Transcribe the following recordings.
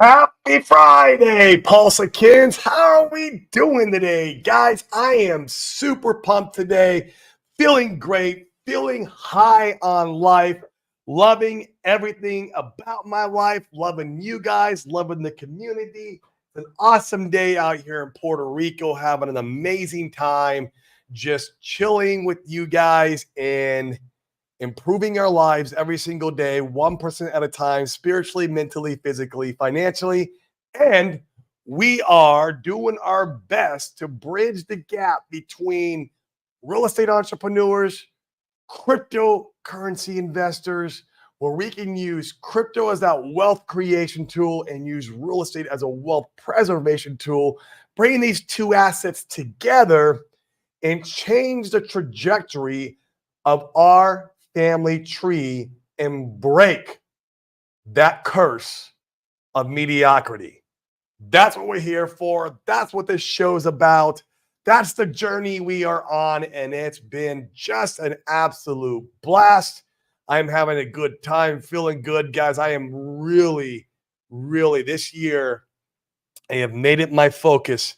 Happy Friday, Pulsakins. How are we doing today? Guys, I am super pumped today. Feeling great, feeling high on life, loving everything about my life, loving you guys, loving the community. It's an awesome day out here in Puerto Rico, having an amazing time, just chilling with you guys and improving our lives every single day, 1% at a time, spiritually, mentally, physically, financially. And we are doing our best to bridge the gap between real estate entrepreneurs, cryptocurrency investors, where we can use crypto as that wealth creation tool and use real estate as a wealth preservation tool, bringing these two assets together and change the trajectory of our family tree and break that curse of mediocrity. That's what we're here for. That's what this show's about. That's the journey we are on, and it's been just an absolute blast. I'm having a good time, feeling good, guys. I am really, really this year, I have made it my focus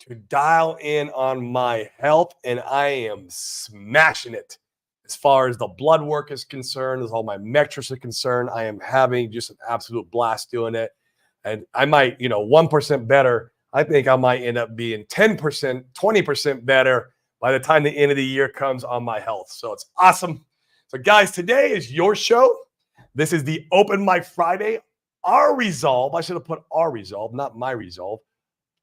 to dial in on my health, and I am smashing it. As far as the blood work is concerned, as all my metrics are concerned, I am having just an absolute blast doing it. And I might, 1% better. I think I might end up being 10%, 20% better by the time the end of the year comes on my health. So it's awesome. So, guys, today is your show. This is the Open Mic Friday. Our resolve, I should have put our resolve, not my resolve.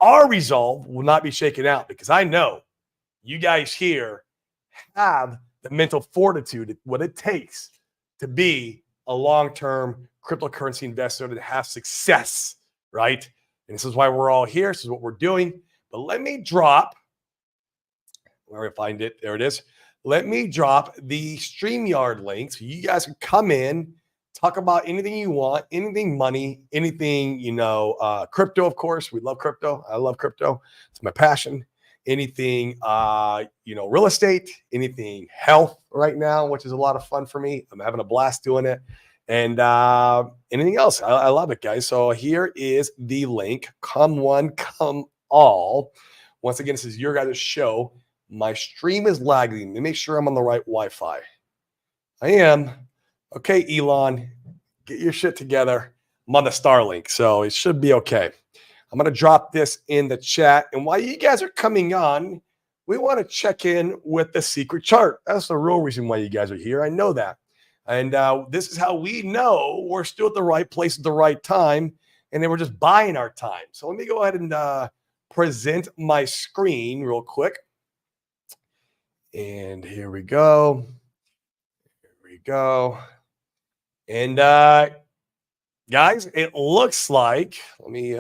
Our resolve will not be shaken out because I know you guys here have the mental fortitude, what it takes to be a long-term cryptocurrency investor to have success, right? And this is why we're all here. This is what we're doing. But let me drop, where I find it, there it is. Let me drop the StreamYard link so you guys can come in, talk about anything you want, anything money, anything, crypto, of course. We love crypto. I love crypto. It's my passion. Anything, real estate, anything health right now, which is a lot of fun for me. I'm having a blast doing it. And anything else. I love it, guys. So here is the link. Come one, come all. Once again, this is your guys' show. My stream is lagging. Let me make sure I'm on the right Wi-Fi. I am. Okay, Elon, get your shit together. I'm on the Starlink, so it should be okay. I'm going to drop this in the chat. And while you guys are coming on, we want to check in with the secret chart. That's the real reason why you guys are here. I know that. And this is how we know we're still at the right place at the right time. And then we're just buying our time. So let me go ahead and present my screen real quick. And here we go. Here we go. And guys, it looks like, let me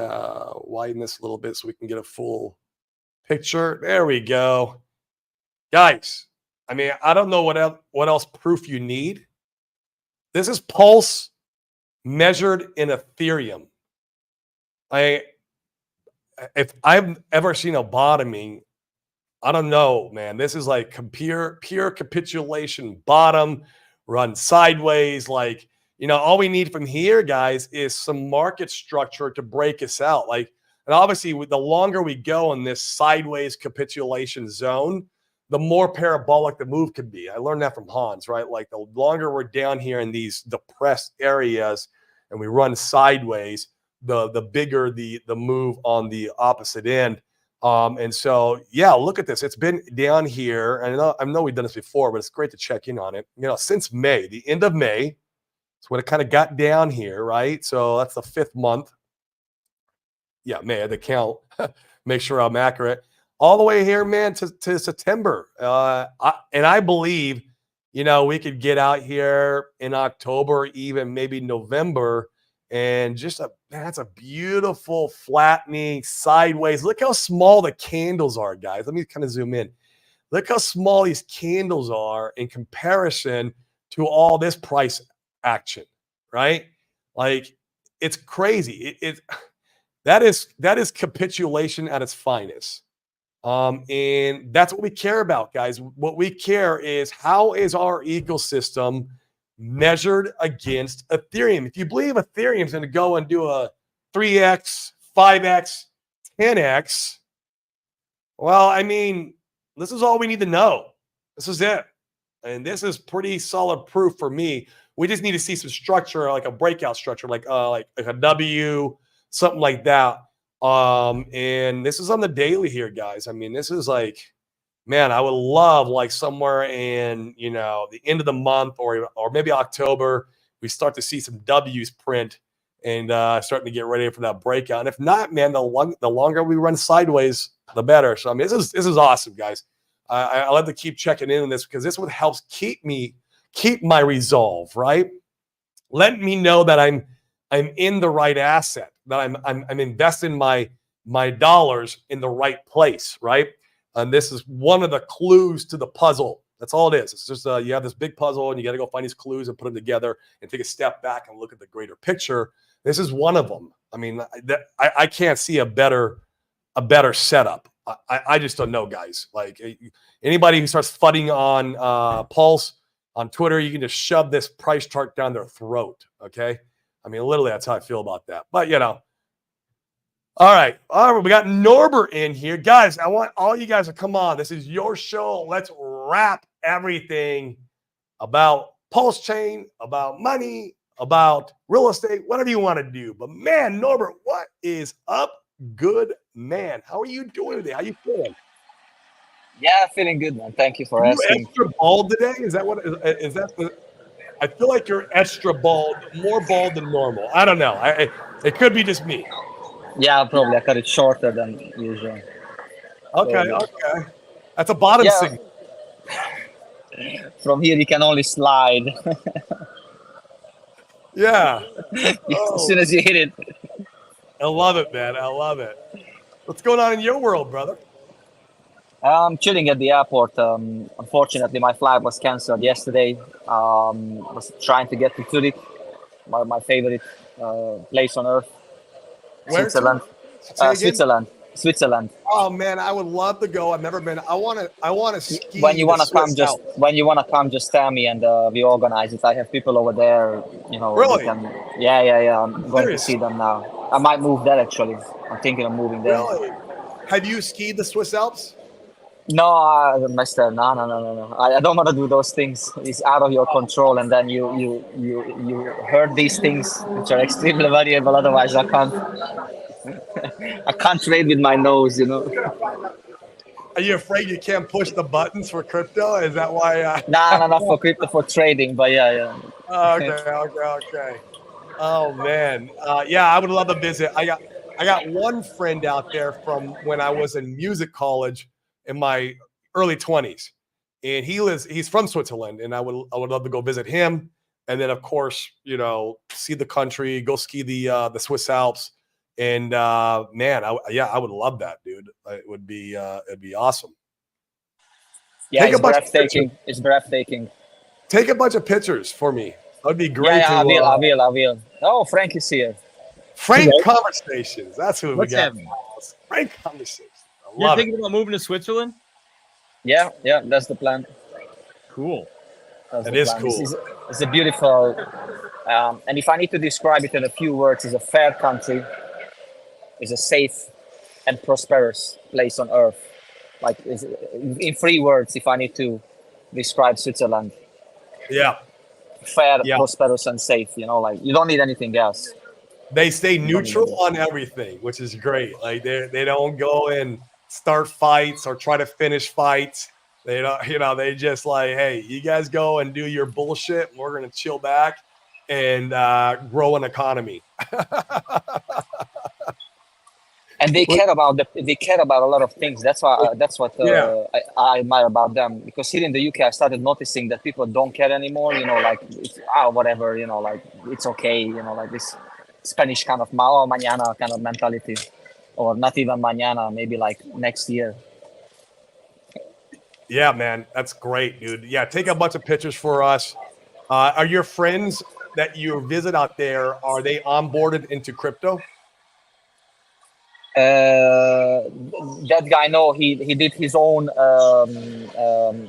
widen this a little bit so we can get a full picture. There we go. Guys, I don't know what else proof you need. This is Pulse measured in Ethereum. If I've ever seen a bottoming, I don't know, man. This is like pure capitulation, bottom, run sideways. Like, all we need from here, guys, is some market structure to break us out. And obviously, the longer we go in this sideways capitulation zone, the more parabolic the move could be. I learned that from Hans, right? Like the longer we're down here in these depressed areas and we run sideways, the bigger the move on the opposite end. And so, yeah, look at this. It's been down here. And I know we've done this before, but it's great to check in on it. Since May, the end of May, it's when it kind of got down here, right? So that's the 5th month. Yeah, May, I had to count, make sure I'm accurate. All the way here, man, to September. I believe, we could get out here in October, even maybe November, and that's a beautiful flattening sideways. Look how small the candles are, guys. Let me kind of zoom in. Look how small these candles are in comparison to all this price action, right? Like, it's crazy. That is capitulation at its finest. And that's what we care about, guys. What we care is, how is our ecosystem measured against Ethereum? If you believe Ethereum is going to go and do a 3x, 5x, 10x. Well, I mean, this is all we need to know. This is it. And this is pretty solid proof for me. We just need to see some structure, like a breakout structure, like a W, something like that. And this is on the daily here, guys. I mean, this is like, man, I would love like somewhere in, you know, the end of the month or maybe October, we start to see some W's print and starting to get ready for that breakout. And if not, man, the longer we run sideways, the better. So I mean, this is awesome, guys. I like to keep checking in on this because this is what helps keep my resolve, right? Let me know that I'm in the right asset, that I'm investing my dollars in the right place, right? And this is one of the clues to the puzzle. That's all it is. It's just you have this big puzzle and you got to go find these clues and put them together and take a step back and look at the greater picture. This is one of them. I mean, I can't see a better setup. I just don't know, guys. Like anybody who starts fudding on Pulse on Twitter, you can just shove this price chart down their throat. Okay. I mean, literally, that's how I feel about that. But you know, all right. We got Norbert in here, guys. I want all you guys to come on. This is your show. Let's wrap everything about Pulse Chain, about money, about real estate, whatever you want to do. But man, Norbert, what is up? Good man. How are you doing today? How you feeling? Yeah, feeling good, man. Thank you for Are you asking. extra bald today? Is that what is that the I feel like you're extra bald, more bald than normal. I don't know. It could be just me. Yeah, probably I cut it shorter than usual. Okay, So, okay. That's a bottom yeah, signal. from here you can only slide Yeah. as Oh, soon as you hit it. I love it, man. I love it. What's going on in your world, brother? I'm chilling at the airport. Unfortunately, my flight was canceled yesterday. Was trying to get to Zurich, my favorite place on earth, Where to? Switzerland. Say again. Switzerland. Oh man, I would love to go. I've never been. I want to When ski you the wanna come, Swiss just Alps. when you wanna come, just tell me and we organize it. I have people over there. You know, we Really? can. Yeah. I'm going to Serious? see them now. I might move there actually. I'm thinking of moving there. Really? Have you skied the Swiss Alps? No, Mister, no. I don't want to do those things. It's out of your control, and then you heard these things which are extremely valuable. Otherwise, I can't trade with my nose. You know. Are you afraid you can't push the buttons for crypto? Is that why? No, not for crypto, for trading. But yeah. Okay. Oh man, yeah, I would love to visit. I got one friend out there from when I was in music college in my early 20s, and he's from Switzerland, and I would love to go visit him, and then of course see the country, go ski the Swiss Alps, and man, I would love that, dude. It'd be awesome. Yeah, Take a it's bunch of pictures. breathtaking. It's breathtaking. Take a bunch of pictures for me. That'd be great Yeah, to I will. Oh, Frank is here. Frank Conversations. That's who we What's got. happening? Frank Conversations. I You're love it. thinking about moving to Switzerland? Yeah, that's the plan. Cool. That's It the is plan. cool. It's a beautiful, and if I need to describe it in a few words, it's a fair country, it's a safe and prosperous place on earth. Like in 3 words, if I need to describe Switzerland, Yeah. fair, Yeah. prosperous, and safe. You know, like you don't need anything else. They stay You don't need neutral anything. on everything, which is great. Like they don't go and start fights or try to finish fights. They don't, they just like, hey, you guys go and do your bullshit, and we're gonna chill back and grow an economy. And they care about a lot of things. That's what Yeah. I admire about them. Because here in the UK, I started noticing that people don't care anymore. You know, like whatever. You know, like it's okay. You know, like this Spanish kind of mañana kind of mentality, or not even mañana, maybe like next year. Yeah, man, that's great, dude. Yeah, take a bunch of pictures for us. Are your friends that you visit out there, are they onboarded into crypto? That guy, no, he did his own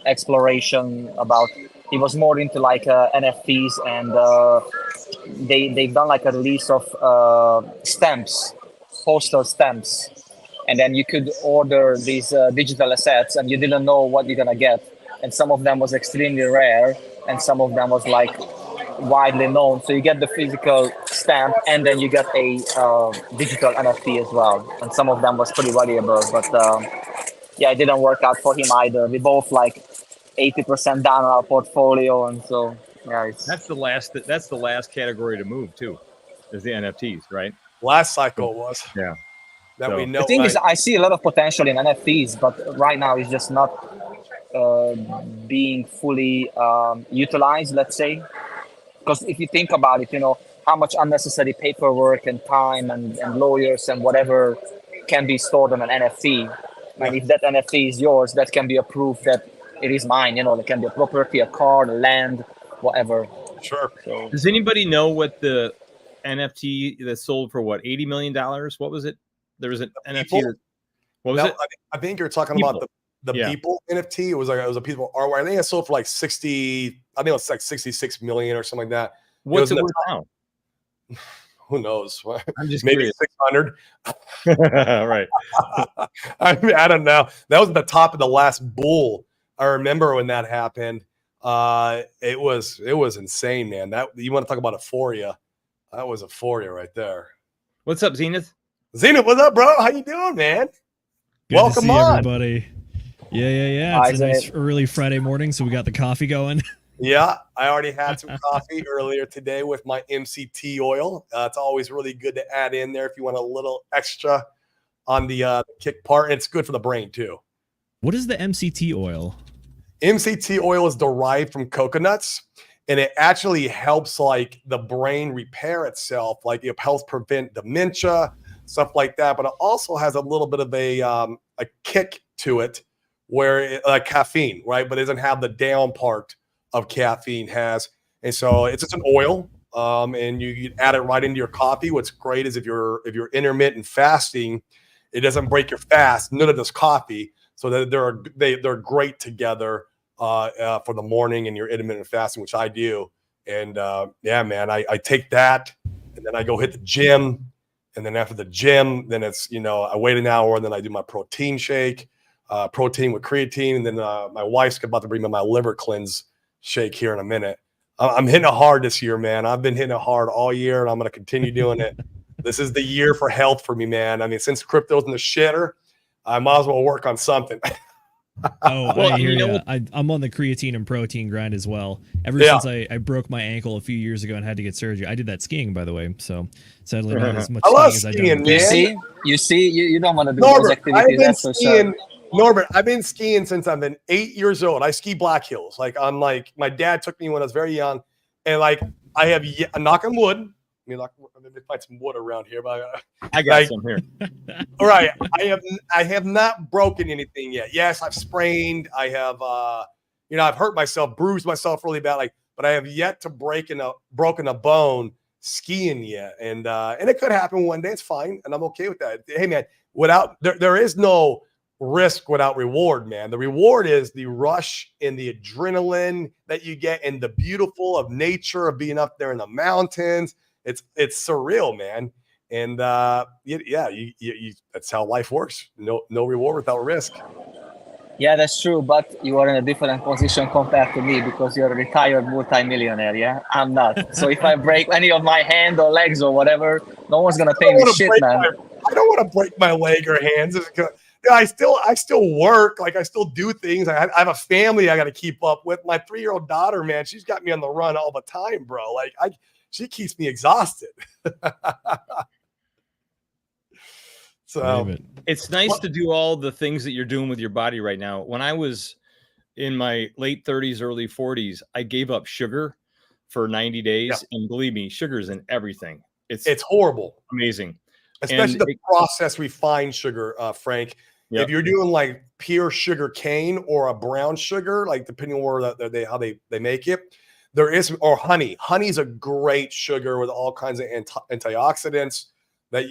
exploration about he was more into like NFTs, and they've done like a release of stamps, postal stamps, and then you could order these digital assets, and you didn't know what you're gonna get, and some of them was extremely rare, and some of them was like widely known. So you get the physical stamp, and then you get a digital NFT as well, and some of them was pretty valuable, but yeah, it didn't work out for him either. We both like 80% down on our portfolio, and so yeah, it's That's the last. That's the last category to move too, is the NFTs, right? Last cycle was Yeah. that So- we know. the thing is, right? I see a lot of potential in NFTs, but right now it's just not being fully utilized, let's say. Because if you think about it, how much unnecessary paperwork and time and lawyers and whatever can be stored on an NFT. And if that NFT is yours, that can be a proof that it is mine. It can be a property, a car, land, whatever. Sure. So Does anybody know what the NFT that sold for $80 million? What was it? There was an NFT. People? What was No, it? I think you're talking People. about the Yeah. people NFT. It was a people artwork. I think it sold for like 60. I think it was like 66 million or something like that. What's in it the worth now? Who knows? I'm just Maybe curious. 600. Right. I don't know. That was at the top of the last bull. I remember when that happened. It was insane, man. That you want to talk about euphoria? That was euphoria right there. What's up, Zenith? Zenith, what's up, bro? How you doing, man? Good Welcome to see on. everybody. Yeah. Hi, It's a nice Zed. early Friday morning, so we got the coffee going. Yeah, I already had some coffee earlier today with my MCT oil. It's always really good to add in there if you want a little extra on the kick part. And it's good for the brain too. What is the MCT oil? MCT oil is derived from coconuts, and it actually helps like the brain repair itself. Like it helps prevent dementia, stuff like that. But it also has a little bit of a kick to it, where like caffeine, right? But it doesn't have the down part of caffeine has. And so it's just an oil, and you add it right into your coffee. What's great is if you're intermittent fasting, it doesn't break your fast. None of this coffee, so that they're great together for the morning and your intermittent fasting, which I do. And yeah, man, I take that, and then I go hit the gym, and then after the gym, then it's I wait an hour, and then I do my protein shake, protein with creatine, and then my wife's about to bring me my liver cleanse shake here in a minute. I'm hitting it hard this year, man. I've been hitting it hard all year, and I'm going to continue doing it. This is the year for health for me, man. I mean, since crypto's in the shitter, I might as well work on something. Oh, Well, I hear you know you. what- I'm on the creatine and protein grind as well. Ever Yeah. since I broke my ankle a few years ago and had to get surgery. I did that skiing, by the way. So sadly not as much I love skiing as skiing, I've done. man. you see, you don't want to do those Norbert, I've activities. been That's for skiing. sure. Norbert, I've been skiing since I've been 8 years old. I ski Black Hills. Like I'm like my dad took me when I was very young, and like I have knock on wood. Let me find some wood around here, but I got Like- some here. all right, I have not broken anything yet. Yes, I've sprained. I have I've hurt myself, bruised myself really bad. But I have yet to broken a bone skiing yet, and it could happen one day. It's fine, and I'm okay with that. Hey, man, there is no risk without reward, man. The reward is the rush and the adrenaline that you get, and the beautiful of nature of being up there in the mountains. It's surreal, man. And that's how life works. No reward without risk. Yeah, that's true. But you are in a different position compared to me because you're a retired multimillionaire. Yeah, I'm not. So if I break any of my hand or legs or whatever, no one's gonna pay me shit, man. I don't want to break my leg or hands. I still work. Like I still do things. I have a family I got to keep up with. My 3-year-old daughter, man, she's got me on the run all the time, bro. Like she keeps me exhausted. So Damn it. It's nice to do all the things that you're doing with your body right now. When I was in my late 30s, early 40s, I gave up sugar for 90 days. And believe me, sugar's in everything. it's horrible, amazing. especially the processed refined sugar, Frank. Yep. If you're doing like pure sugar cane or a brown sugar, like depending on where how they make it, there is, or honey. Honey's a great sugar with all kinds of antioxidants that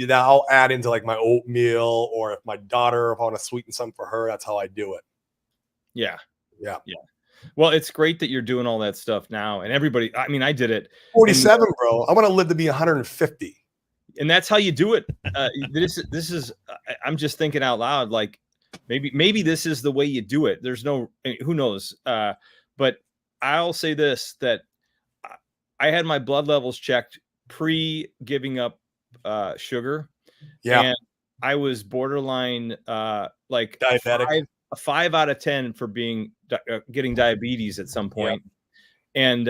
that I'll add into like my oatmeal, or if my daughter, if I want to sweeten something for her, that's how I do it. Yeah. Yeah. Well, it's great that you're doing all that stuff now, and everybody. I mean, I did it. 47, bro. I want to live to be 150. And that's how you do it. This is. I'm just thinking out loud. Like maybe this is the way you do it. There's no. Who knows? But I'll say this: that I had my blood levels checked pre giving up sugar. Yeah. And I was borderline like diabetic. a 5 out of 10 for being getting diabetes at some point. Yep. And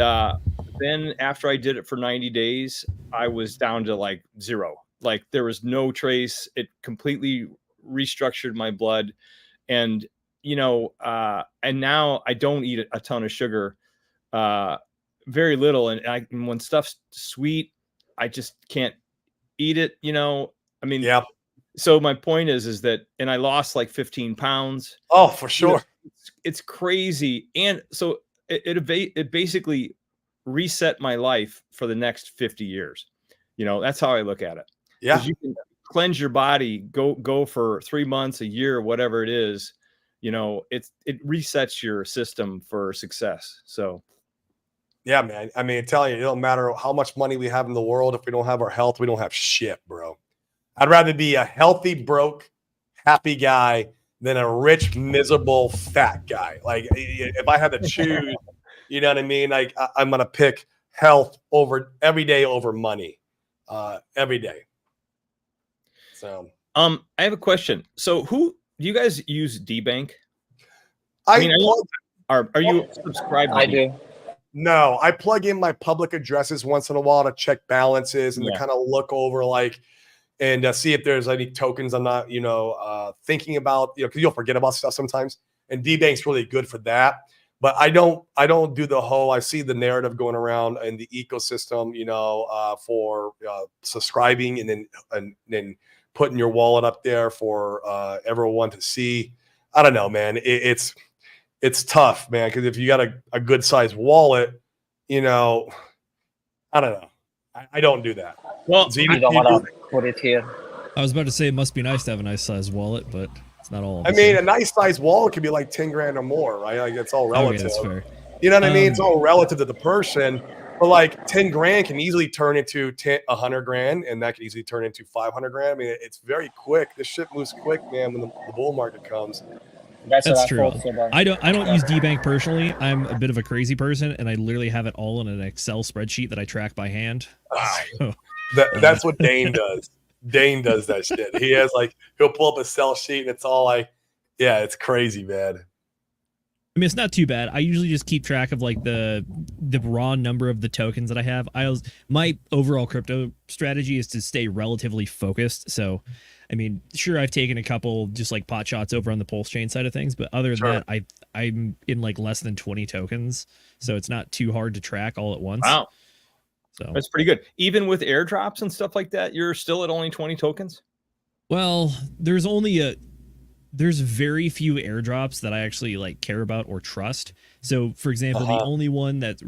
then after I did it for 90 days, I was down to like 0. Like there was no trace. It completely restructured my blood. And, you know, and now I don't eat a ton of sugar, very little. And when stuff's sweet, I just can't eat it, you know. I mean, yeah. So my point is that, and I lost like 15 pounds. Oh, for sure. You know, it's crazy. And so it basically reset my life for the next 50 years. You know, that's how I look at it. Yeah. You can cleanse your body, go for 3 months, a year, whatever it is. You know, it resets your system for success. So. Yeah, man. I mean, I'm telling you, it don't matter how much money we have in the world. If we don't have our health, we don't have shit, bro. I'd rather be a healthy, broke, happy guy than a rich, miserable, fat guy. Like, if I had to choose, you know what I mean? Like, I'm going to pick health every day over money, every day. So, I have a question. So, do you guys use DBank? Are you subscribed? I do. No, I plug in my public addresses once in a while to check balances and to kind of look over and see if there's any tokens I'm not, thinking about, because you'll forget about stuff sometimes. And DBank's really good for that. But I don't do the whole. I see the narrative going around in the ecosystem, for subscribing and then putting your wallet up there for everyone to see. I don't know, man. It's tough, man, because if you got a good sized wallet, I don't know. I don't do that. Well, you don't want to put it here. I was about to say it must be nice to have a nice sized wallet, but it's not all. I mean, a nice sized wallet could be like 10 grand or more, right? Like it's all relative. Okay, that's fair. You know what I mean? It's all relative to the person. But like 10 grand can easily turn into 100 grand, and that can easily turn into 500 grand. I mean, it's very quick. This shit moves quick, man, when the bull market comes. That's true. I don't use DBank personally. I'm a bit of a crazy person, and I literally have it all in an Excel spreadsheet that I track by hand. So, that's what Dane does. Dane does that shit. He'll pull up a Excel sheet, and it's all like, yeah, it's crazy, man. I mean, it's not too bad. I usually just keep track of like the raw number of the tokens that I have. My overall crypto strategy is to stay relatively focused. So, I mean, sure, I've taken a couple just like pot shots over on the Pulse Chain side of things, but other than that, I'm in like less than 20 tokens, so it's not too hard to track all at once. Wow, so that's pretty good. Even with airdrops and stuff like that, you're still at only 20 tokens. Well, there's very few airdrops that I actually like care about or trust. So, for example, the only one that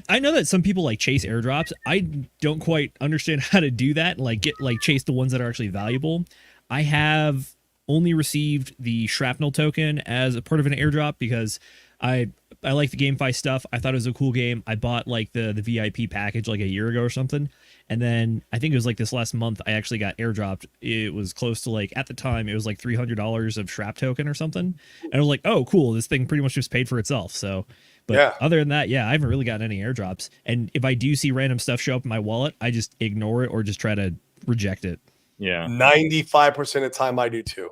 I know that some people like chase airdrops. I don't quite understand how to do that and chase the ones that are actually valuable. I have only received the Shrapnel token as a part of an airdrop because I like the GameFi stuff. I thought it was a cool game. I bought like the VIP package like a year ago or something. And then I think it was like this last month I actually got airdropped. It was close to like, at the time, it was like $300 of Shrap token or something. And I was like, oh, cool. This thing pretty much just paid for itself. So, but other than that, I haven't really gotten any airdrops. And if I do see random stuff show up in my wallet, I just ignore it or just try to reject it. Yeah. 95% of the time I do too.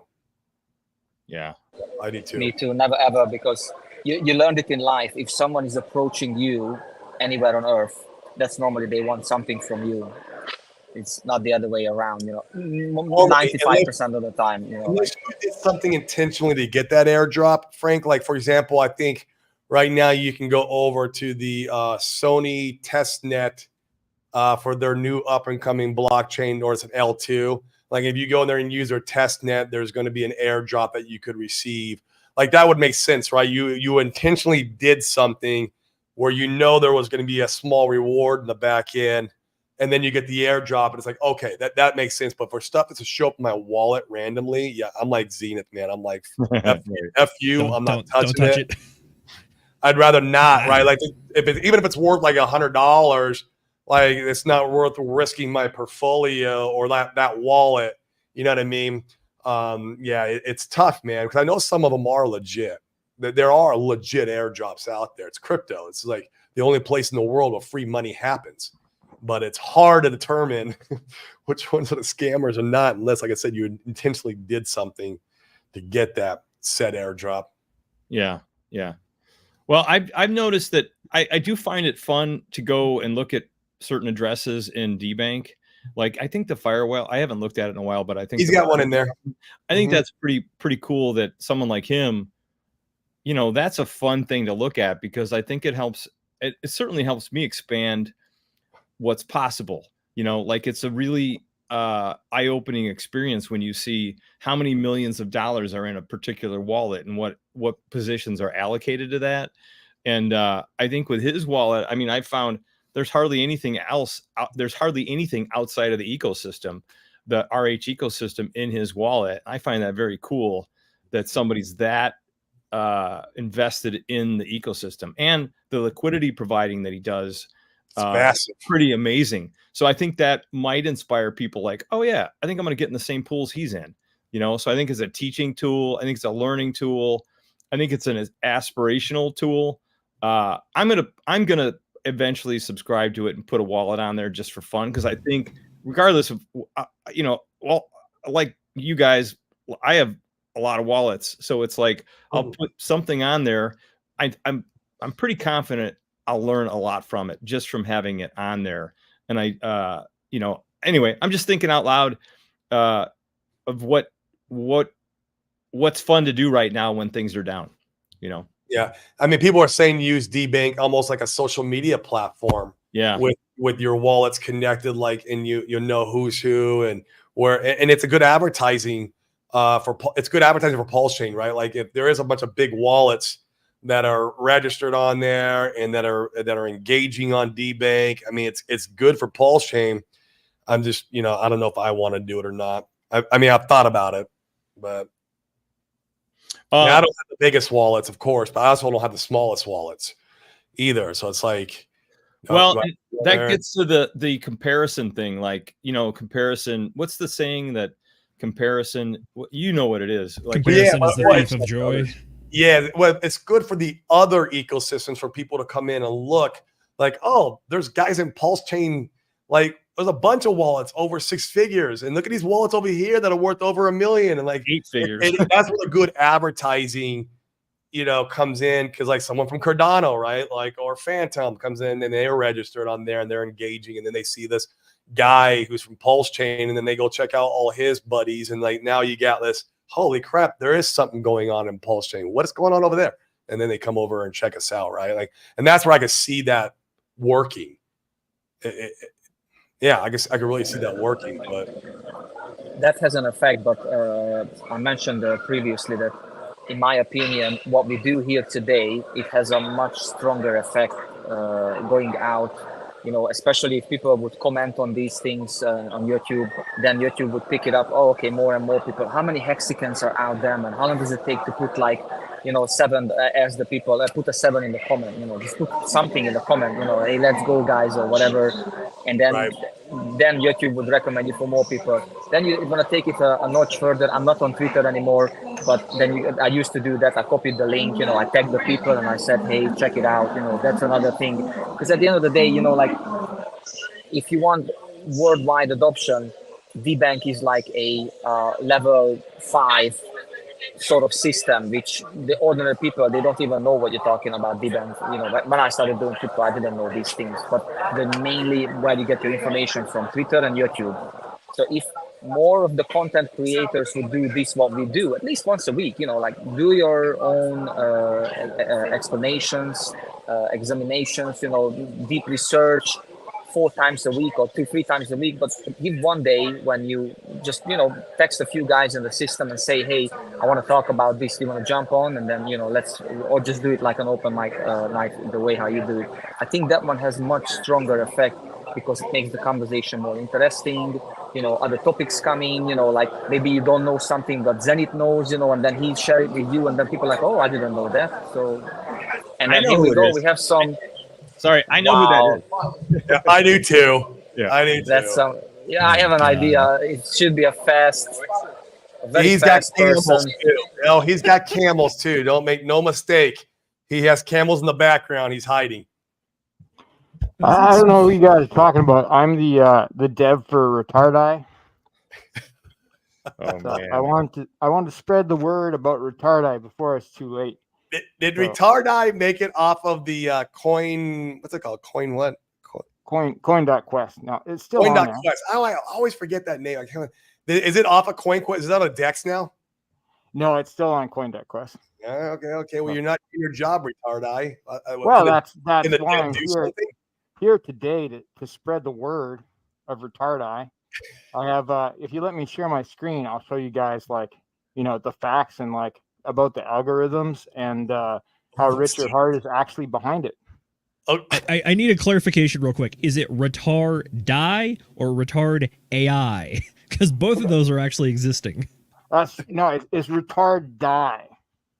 Yeah. I do too. Me too. Never ever, because you learned it in life. If someone is approaching you anywhere on earth, that's normally they want something from you. It's not the other way around, 95% of the time. Unless you did something intentionally to get that airdrop, Frank. Like, for example, I think right now you can go over to the Sony testnet for their new up-and-coming blockchain, or it's an L2. Like, if you go in there and use their testnet, there's going to be an airdrop that you could receive. Like, that would make sense, right? You intentionally did something where there was going to be a small reward in the back end, and then you get the airdrop, and it's like, okay, that makes sense. But for stuff that's to show up in my wallet randomly, I'm like Zenith, man. I'm like, F you, I'm not touching it. I'd rather not, right? Like even if it's worth like $100, like it's not worth risking my portfolio or that wallet. You know what I mean? Yeah, it's tough, man, because I know some of them are legit. There are legit airdrops out there. It's crypto. It's like the only place in the world where free money happens. But it's hard to determine which ones are the scammers or not, unless, like I said, you intentionally did something to get that said airdrop. Yeah, yeah. Well, I've noticed that I do find it fun to go and look at certain addresses in DBank. Like I think the Firewall, I haven't looked at it in a while, but I think He's got one in there. I think that's pretty cool that someone like him, you know, that's a fun thing to look at, because I think it helps. It certainly helps me expand what's possible. You know, like it's a really eye-opening experience when you see how many millions of dollars are in a particular wallet and what positions are allocated to that. And I think with his wallet, I mean, I found there's hardly anything else. There's hardly anything outside of the ecosystem, the RH ecosystem in his wallet. I find that very cool that somebody's that invested in the ecosystem, and the liquidity providing that he does. Massive. Pretty amazing. So I think that might inspire people like, oh yeah, I think I'm going to get in the same pools he's in, you know? So I think it's a teaching tool. I think it's a learning tool. I think it's an aspirational tool. I'm going to eventually subscribe to it and put a wallet on there just for fun. Cause I think regardless of, you know, well, like you guys, I have a lot of wallets. So it's like, I'll put something on there. I'm pretty confident I'll learn a lot from it just from having it on there. And I, you know, anyway, I'm just thinking out loud of what's fun to do right now when things are down, you know? Yeah. I mean, people are saying use DBank almost like a social media platform. Yeah. With your wallets connected, like, and you know who's who and where, and it's a good advertising it's good advertising for Pulse Chain, right? Like if there is a bunch of big wallets that are registered on there and that are engaging on DBank, I mean, it's good for Pulse Chain. I'm just, you know, I don't know if I want to do it or not. I mean, I've thought about it, but I don't have the biggest wallets, of course, but I also don't have the smallest wallets either. So it's like, well, that gets to the comparison thing. Like, you know, comparison. What's the saying that comparison? You know what it is. Like, comparison is the thief of joy. Yeah, well, it's good for the other ecosystems for people to come in and look like, oh, there's guys in Pulse Chain, like there's a bunch of wallets over 6 figures, and look at these wallets over here that are worth over $1 million and like 8 figures. And that's where the good advertising, you know, comes in, because like someone from Cardano, right, like, or Phantom comes in and they're registered on there and they're engaging, and then they see this guy who's from Pulse Chain, and then they go check out all his buddies, and like now you got this. Holy crap, there is something going on in Pulse Chain. What is going on over there? And then they come over and check us out, right? Like, and that's where I could see that working. Yeah, I guess I could really see that working. But that has an effect. But I mentioned previously that, in my opinion, what we do here today, it has a much stronger effect going out. You know, especially if people would comment on these things on YouTube, then YouTube would pick it up. Oh, okay, more and more people. How many hexagons are out there, and how long does it take to put, like, you know, 7 as the people put a 7 in the comment? You know, just put something in the comment. You know, hey, let's go, guys, or whatever. And then then YouTube would recommend you for more people. Then you're gonna take it a notch further. I'm not on Twitter anymore, but then I used to do that. I copied the link. You know, I tagged the people and I said, hey, check it out. You know, that's another thing. Because at the end of the day, you know, like, if you want worldwide adoption, DBank is like a level 5 sort of system, which the ordinary people, they don't even know what you're talking about. DBank, you know, when I started doing crypto, I didn't know these things, but then mainly where you get your information from, Twitter and YouTube. So if more of the content creators would do this, what we do, at least once a week, you know, like do your own explanations, examinations, you know, deep research, 4 times a week or 2-3 times a week, but give one day when you just, you know, text a few guys in the system and say, hey, I want to talk about this, do you want to jump on? And then, you know, or just do it like an open mic night, the way how you do it. I think that one has much stronger effect because it makes the conversation more interesting. You know, other topics coming, you know, like maybe you don't know something but Zenit knows, you know, and then he share it with you, and then people are like, oh, I didn't know that. So And I then know here who we it go. is. We have some. Sorry, I know Wow. who that is. Yeah, I do too. Yeah. I do That's too. some. Yeah, I have an idea. It should be a very He's got fast camels person. too. No, he's got camels too. Don't make no mistake. He has camels in the background. He's hiding. I don't know who you guys are talking about. I'm the dev for Retardeye. Oh So man. I want to spread the word about Retardeye before it's too late. Did So- Retardeye make it off of the coin? What's it called? Coin what? Coin.quest. No, it's still on there. Coin.quest. I always forget that name. I can't. Is it off of CoinQuest? Is that on Dex now? No, it's still on Coin.quest. Okay. Well, you're not doing your job, Retardeye. Well, that's why I'm here today to spread the word of Retardeye. I have if you let me share my screen, I'll show you guys the facts and about the algorithms and how Richard Hart is actually behind it. Oh, I need a clarification real quick. Is it retard die or retard AI? Because both of those are actually existing. It's retard die.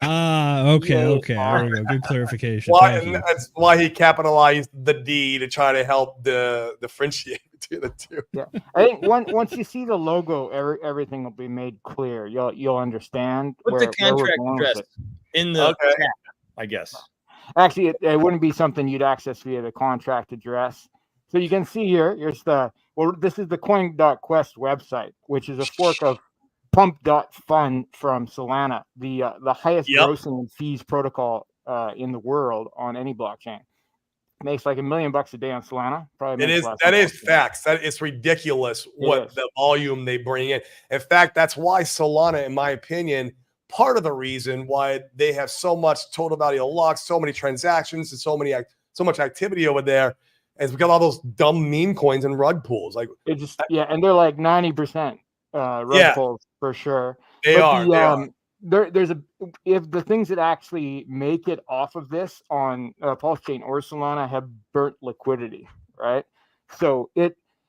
Ah, okay. There we go. Good clarification. why, Thank and you. that's why he capitalized the D to try to help differentiate between the two. Yeah, I think once you see the logo, everything will be made clear. You'll understand. Put where the we're contract going with address it. in the Okay. chat, I guess. Actually, it wouldn't be something you'd access via the contract address. So you can see here. This is the Coin.quest website, which is a fork of Pump.fun from Solana, the highest Yep. grossing and fees protocol in the world on any blockchain. Makes like $1 million a day on Solana. Probably makes less That than is that. facts. That is ridiculous what is. the volume they bring in. In fact, that's why Solana, in my opinion, part of the reason why they have so much total value unlocked, so many transactions, and so much activity over there, is because all those dumb meme coins and rug pools. Like And they're like 90% rug pulls for sure. they are. There's if the things that actually make it off of this on Pulse Chain or Solana have burnt liquidity, right? So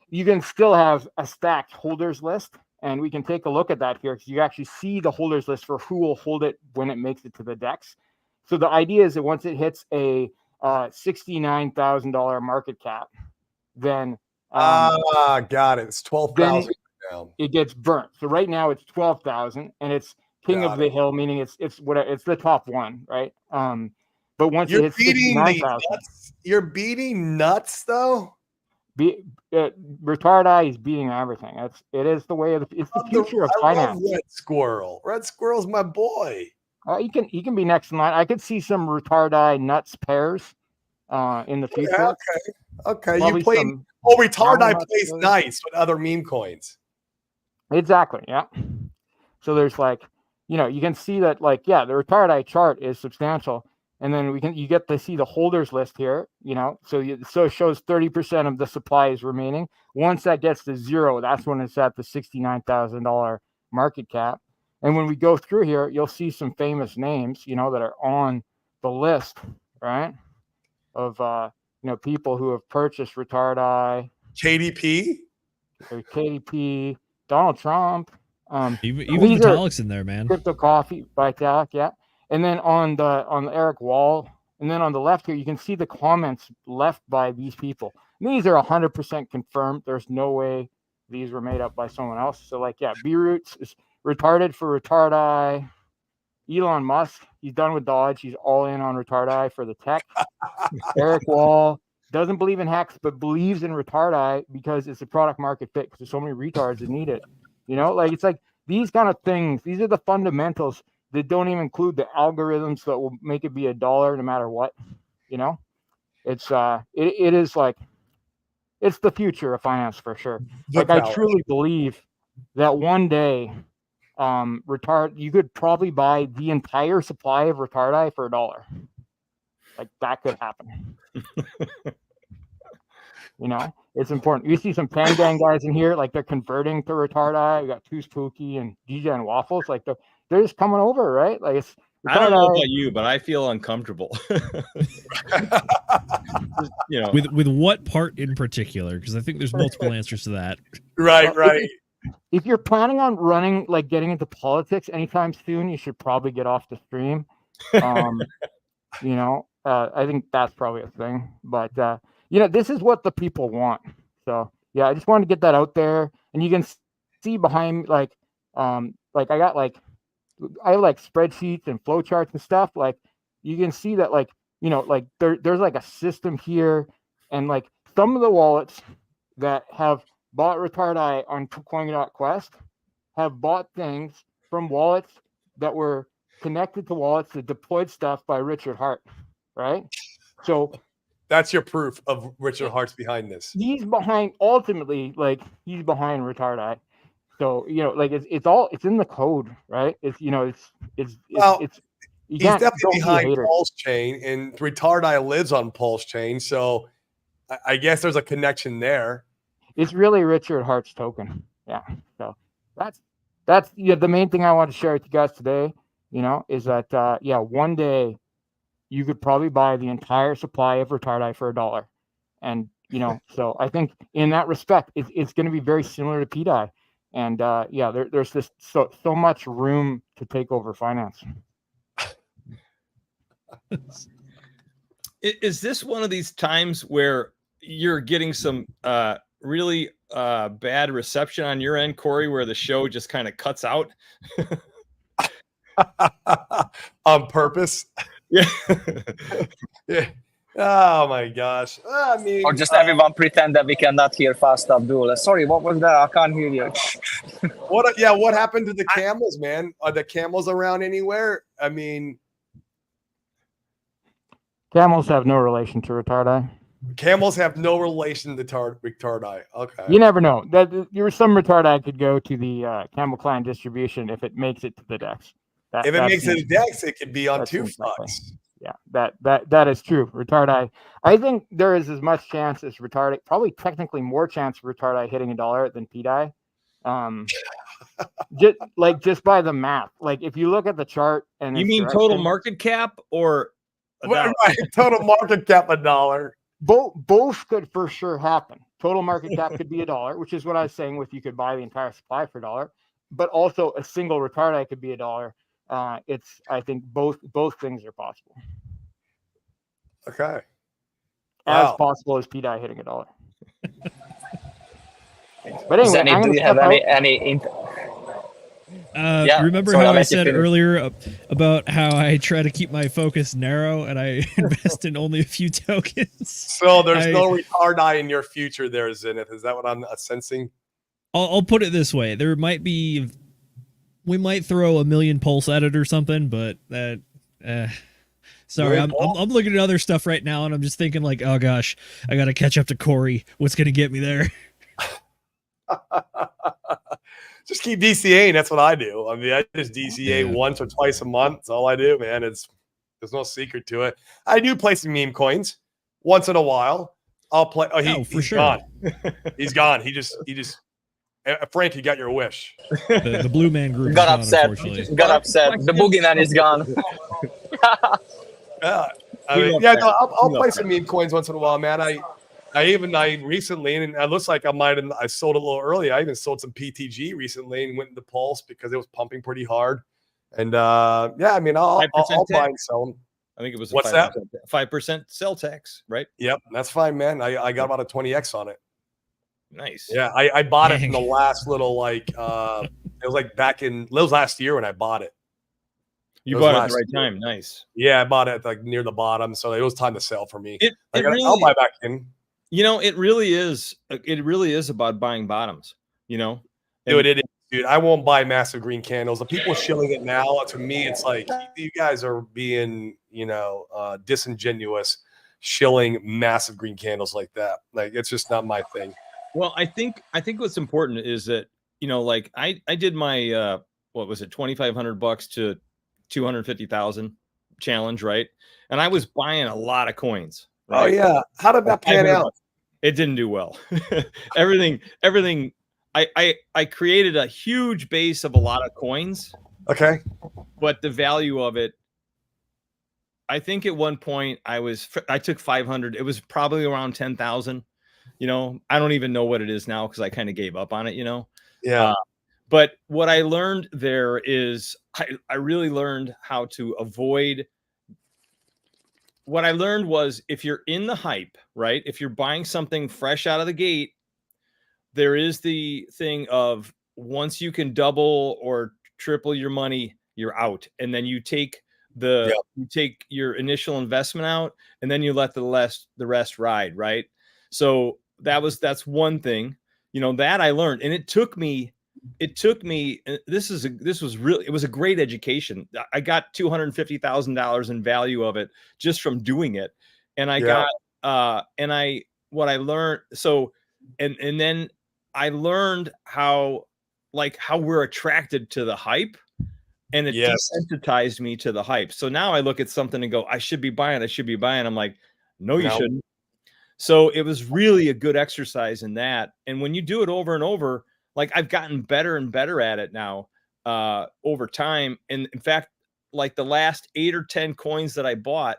you can still have a stacked holders list, and we can take a look at that here because you actually see the holders list for who will hold it when it makes it to the DEX. So the idea is that once it hits a $69,000 market cap, then got it. It's 12,000 now. it gets burnt. So right now it's 12,000, and it's king of the hill, meaning it's the top one, right? But once it hits 69,000, you're beating nuts though. Retardeye is beating everything. It is the way of it's the future of finance. Red Squirrel. Red Squirrel's my boy. He can be next in line. I could see some Retardeye nuts pairs in the future. Yeah, okay. Probably You played. some- Retardeye nuts plays pairs. nice with other meme coins. Exactly. Yeah. So there's you can see that the Retardeye chart is substantial, and then you get to see the holders list here. So it shows 30% of the supply is remaining. Once that gets to 0, that's when it's at the $69,000 market cap. And when we go through here, you'll see some famous names, that are on the list, right? Of people who have purchased Retardeye, KDP. there's KDP, Donald Trump. Even these are Vitalik's in there, man. Crypto Coffee, Vitalik, yeah. And then on the Eric Wall, and then on the left here, you can see the comments left by these people. And these are 100% confirmed. There's no way these were made up by someone else. So B-Roots is retarded for Retardeye. Elon Musk, he's done with Dodge. He's all in on Retardeye for the tech. Eric Wall doesn't believe in hacks, but believes in Retardeye because it's a product market fit because there's so many retards that need it. It's like these kind of things. These are the fundamentals that don't even include the algorithms that will make it be $1 no matter what. It's it is it's the future of finance for sure. I truly believe that one day, you could probably buy the entire supply of Retardeye for $1. That could happen. It's important. You see some Pangang guys in here, they're converting to Retardeye. We got Too Spooky and DJ and Waffles, they're just coming over, right? It's I don't know about you, but I feel uncomfortable. With what part in particular? Because I think there's multiple answers to that. Right. If you're planning on running, getting into politics anytime soon, you should probably get off the stream. I think that's probably a thing. But this is what the people want. So yeah, I just wanted to get that out there, and you can see behind I got I have spreadsheets and flowcharts and stuff. Like you can see that there's a system here, and some of the wallets that have bought Retardai on Coin.Quest have bought things from wallets that were connected to wallets that deployed stuff by Richard Hart, right? So that's your proof of Richard Hart's behind this. He's behind he's behind Retardai. So it's in the code, right? He's definitely behind Pulse Chain, and Retardai lives on Pulse Chain, so I guess there's a connection there. It's really Richard Hart's token, yeah. So that's the main thing I want to share with you guys today. Is that one day you could probably buy the entire supply of Retardai for $1, and so I think in that respect, it's going to be very similar to PDAI. And there's this so much room to take over finance. Is this one of these times where you're getting some really bad reception on your end, Corey, where the show just kind of cuts out? On purpose? Yeah. Yeah. Oh my gosh. I mean, or just everyone pretend that we cannot hear Fast Abdul. Sorry, what was that? I can't hear you. What happened to the camels, man? Are the camels around anywhere? I mean, camels have no relation to Retardai. Camels have no relation to Retardai. Okay. You never know. That some Retardai could go to the Camel Clan distribution if it makes it to the DEX. If it makes it to DEX, it could be on two fronts. Yeah, that is true. Retardai. I think there is as much chance as Retardai, probably technically more chance of Retardai hitting $1 than PDAI. Just by the math. If you look at the chart and you mean total market cap or right, total market cap $1? Both could for sure happen. Total market cap could be $1, which is what I was saying with you could buy the entire supply for $1, but also a single Retardai could be $1. I think both things are possible. Okay. As possible as PDAI hitting $1. But anyway, Zenny, do you have any remember how I said earlier about how I try to keep my focus narrow and I invest in only a few tokens? So there's no Retardai in your future there, Zenith. Is that what I'm sensing? I'll put it this way. We might throw 1 million pulse at it or something, but that sorry, I'm looking at other stuff right now and I'm just thinking oh gosh, I got to catch up to Corey. What's going to get me there? Just keep DCAing. That's what I do. I mean, I just DCA once or twice a month. That's all I do, man. There's no secret to it. I do play some meme coins once in a while. I'll play. Oh, he's sure. Gone. He's gone. He just. Frank, you got your wish. The Blue Man Group got upset. Got upset. The boogeyman is gone. I'll play some meme coins once in a while, man. I recently, and it looks like I sold a little early. I even sold some PTG recently and went into Pulse because it was pumping pretty hard. And I'll buy and sell them. I think it was what's that? 5% sell tax, right? Yep, that's fine, man. I got about a 20x on it. Nice. Yeah, I bought it in the last little it was last year when I bought it. You bought it at the right time. Nice. Yeah, I bought it near the bottom, so it was time to sell for me. I'll buy back in. It really is. It really is about buying bottoms. Dude, it is, dude. I won't buy massive green candles. The people shilling it now, to me, it's like you guys are being, disingenuous, shilling massive green candles like that. It's just not my thing. Well, I think what's important is that I did my what was it, $2,500 to 250,000 challenge, right? And I was buying a lot of coins. Right? Oh yeah, how did that pan out? It didn't do well. everything. I created a huge base of a lot of coins. Okay, but the value of it, I think at one point I took 500. It was probably around 10,000. I don't even know what it is now because I kind of gave up on it. Yeah. But what I learned there is I really learned how to avoid what I learned was if you're in the hype, right? If you're buying something fresh out of the gate, there is the thing of once you can double or triple your money, you're out. And then you take you take your initial investment out and then you let the rest ride, right? So that's one thing, you know, that I learned. And it took me this was a great education. I got $250,000 in value of it just from doing it. And I got what I learned. So, and then I learned how we're attracted to the hype, and it desensitized me to the hype. So now I look at something and go, I should be buying. I'm like, no, you shouldn't. So it was really a good exercise in that. And when you do it over and over, like I've gotten better and better at it now over time. And in fact, like the last 8 or 10 coins that I bought,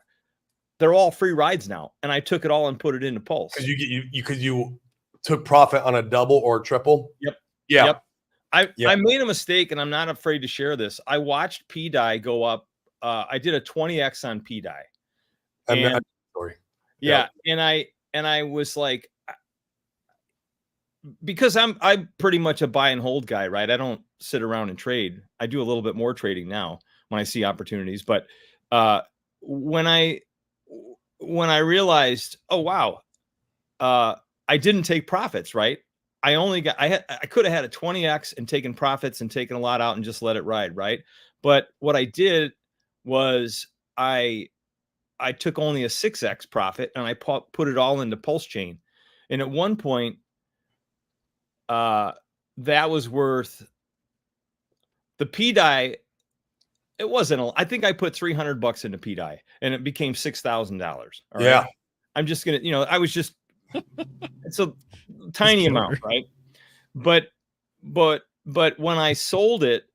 they're all free rides now. And I took it all and put it into Pulse. Because you took profit on a double or triple. Yep. Yeah. Yep. I made a mistake, and I'm not afraid to share this. I watched PDI go up. I did a 20x on PDI. Sorry. Yeah. And I was like, because I'm pretty much a buy and hold guy, right? I don't sit around and trade. I do a little bit more trading now when I see opportunities. But when I realized, oh wow, I didn't take profits, right? I could have had a 20x and taken profits and taken a lot out and just let it ride, right? But what I did was I took only a 6x profit and I put it all into Pulse Chain. And at one point, that was worth the PDI. It wasn't, I think I put $300 into PDI and it became $6,000. Yeah. I'm just going to, I was just, it's a tiny amount, right? But when I sold it,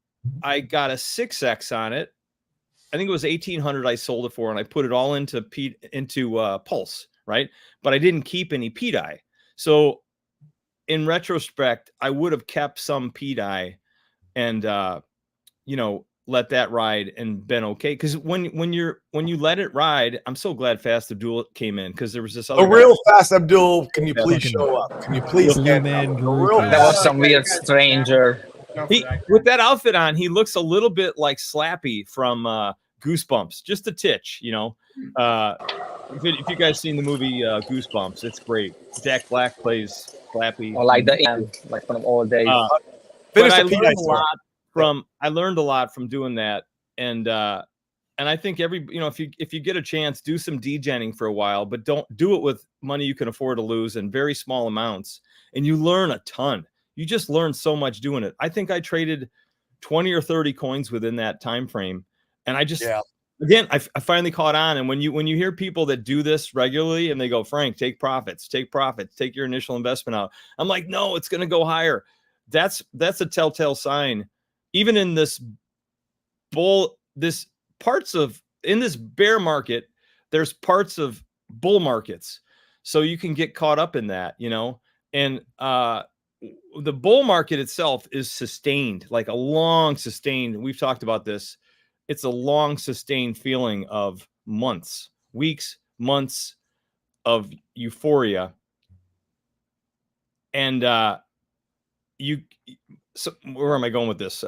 I got a 6x on it. I think it was 1,800 I sold it for, and I put it all into Pulse, right? But I didn't keep any PDI. So in retrospect, I would have kept some PDI and let that ride and been okay. Because when you let it ride, I'm so glad Fast Abdul came in, because there was this other real Fast Abdul. Can you please show up? Can you please stand up? That was some weird stranger. With that outfit on, he looks a little bit like Slappy from Goosebumps, just a titch, If you guys seen the movie Goosebumps, it's great. Jack Black plays Slappy. Or like like from old days. But I learned a lot from doing that, and I think if you get a chance, do some degenning for a while, but don't do it with money you can afford to lose in very small amounts, and you learn a ton. You just learn so much doing it. I think I traded 20 or 30 coins within that time frame, and I just again I finally caught on. And when you hear people that do this regularly and they go, Frank, take profits, take your initial investment out, I'm like, no, it's going to go higher. That's a telltale sign. Even in this in this bear market, there's parts of bull markets, so you can get caught up in that, and the bull market itself is sustained, like a long sustained. We've talked about this. It's a long sustained feeling of months, weeks, months of euphoria. And so where am I going with this?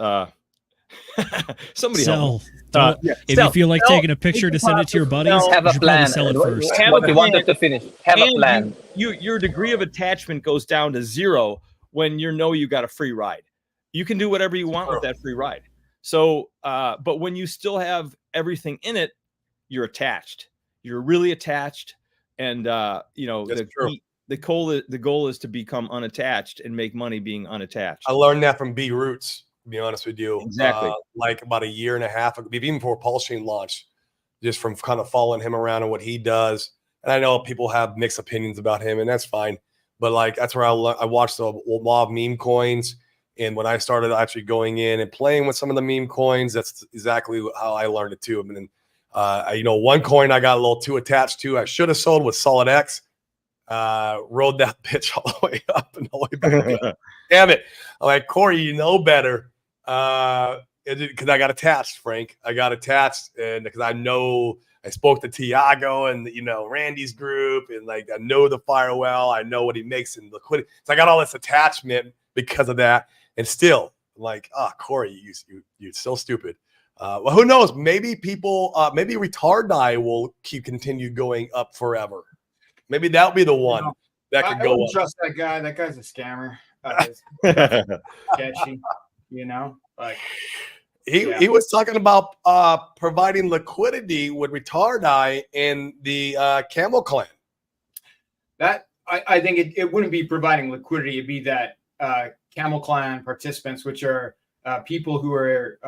Somebody sell. Help. If you feel like taking a picture to send it to your buddies, have a plan. Sell it first. What you wanted to finish. Have a plan. Your degree of attachment goes down to 0 when you got a free ride. You can do whatever you want with that free ride. So, but when you still have everything in it, you're attached. You're really attached, and the goal is to become unattached and make money being unattached. I learned that from B Roots, to be honest with you. Exactly. Like about a year and a half ago, even before Pulse Chain launched, just from kind of following him around and what he does. And I know people have mixed opinions about him, and that's fine. But like, that's where I watched the law of meme coins. And when I started actually going in and playing with some of the meme coins, that's exactly how I learned it too. I mean, one coin I got a little too attached to, I should have sold, was Solid X. Rode that bitch all the way up and all the way back. Damn it. I'm like, Corey, you know better. because I got attached, Frank. I got attached, and because I spoke to Tiago and Randy's group, and like I know the fire well. I know what he makes in liquidity. So I got all this attachment because of that, and still like, Corey, you're so stupid. Well, who knows? Maybe people, maybe Retard Die will continue going up forever. Maybe that'll be the one that could I go wouldn't up. trust that guy. That guy's a scammer. Sketchy, like he was talking about providing liquidity with Retard Die in the Camel Clan. that. I think it wouldn't be providing liquidity. It'd be that Camel Clan participants, which are people who are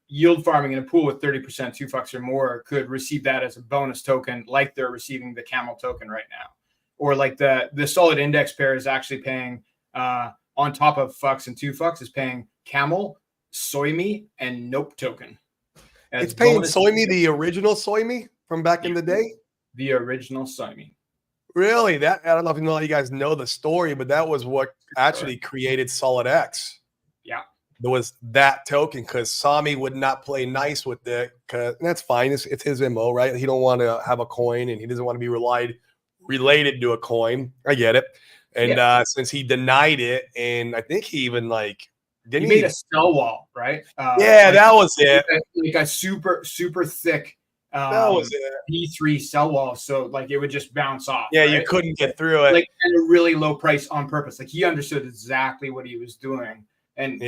yield farming in a pool with 30% 2 fucks or more, could receive that as a bonus token, like they're receiving the Camel token right now, or like the solid index pair is actually paying on top of fucks and 2 fucks is paying Camel, Soy Me, and Nope token. It's paying Soy Me, the original Soy Me from back in the day. The original Soy Me. Really? That I don't know if you guys know the story, but that was what actually created Solid X. Yeah. There was that token because Sami would not play nice with it. And that's fine. It's his MO, right? He don't want to have a coin and he doesn't want to be related to a coin. I get it. And since he denied it, and I think he even He made a sell wall, right? That was it. Like a super, super thick That was it. P3 sell wall. So like it would just bounce off. Yeah, right? you couldn't get through it. Like at a really low price on purpose. Like he understood exactly what he was doing. And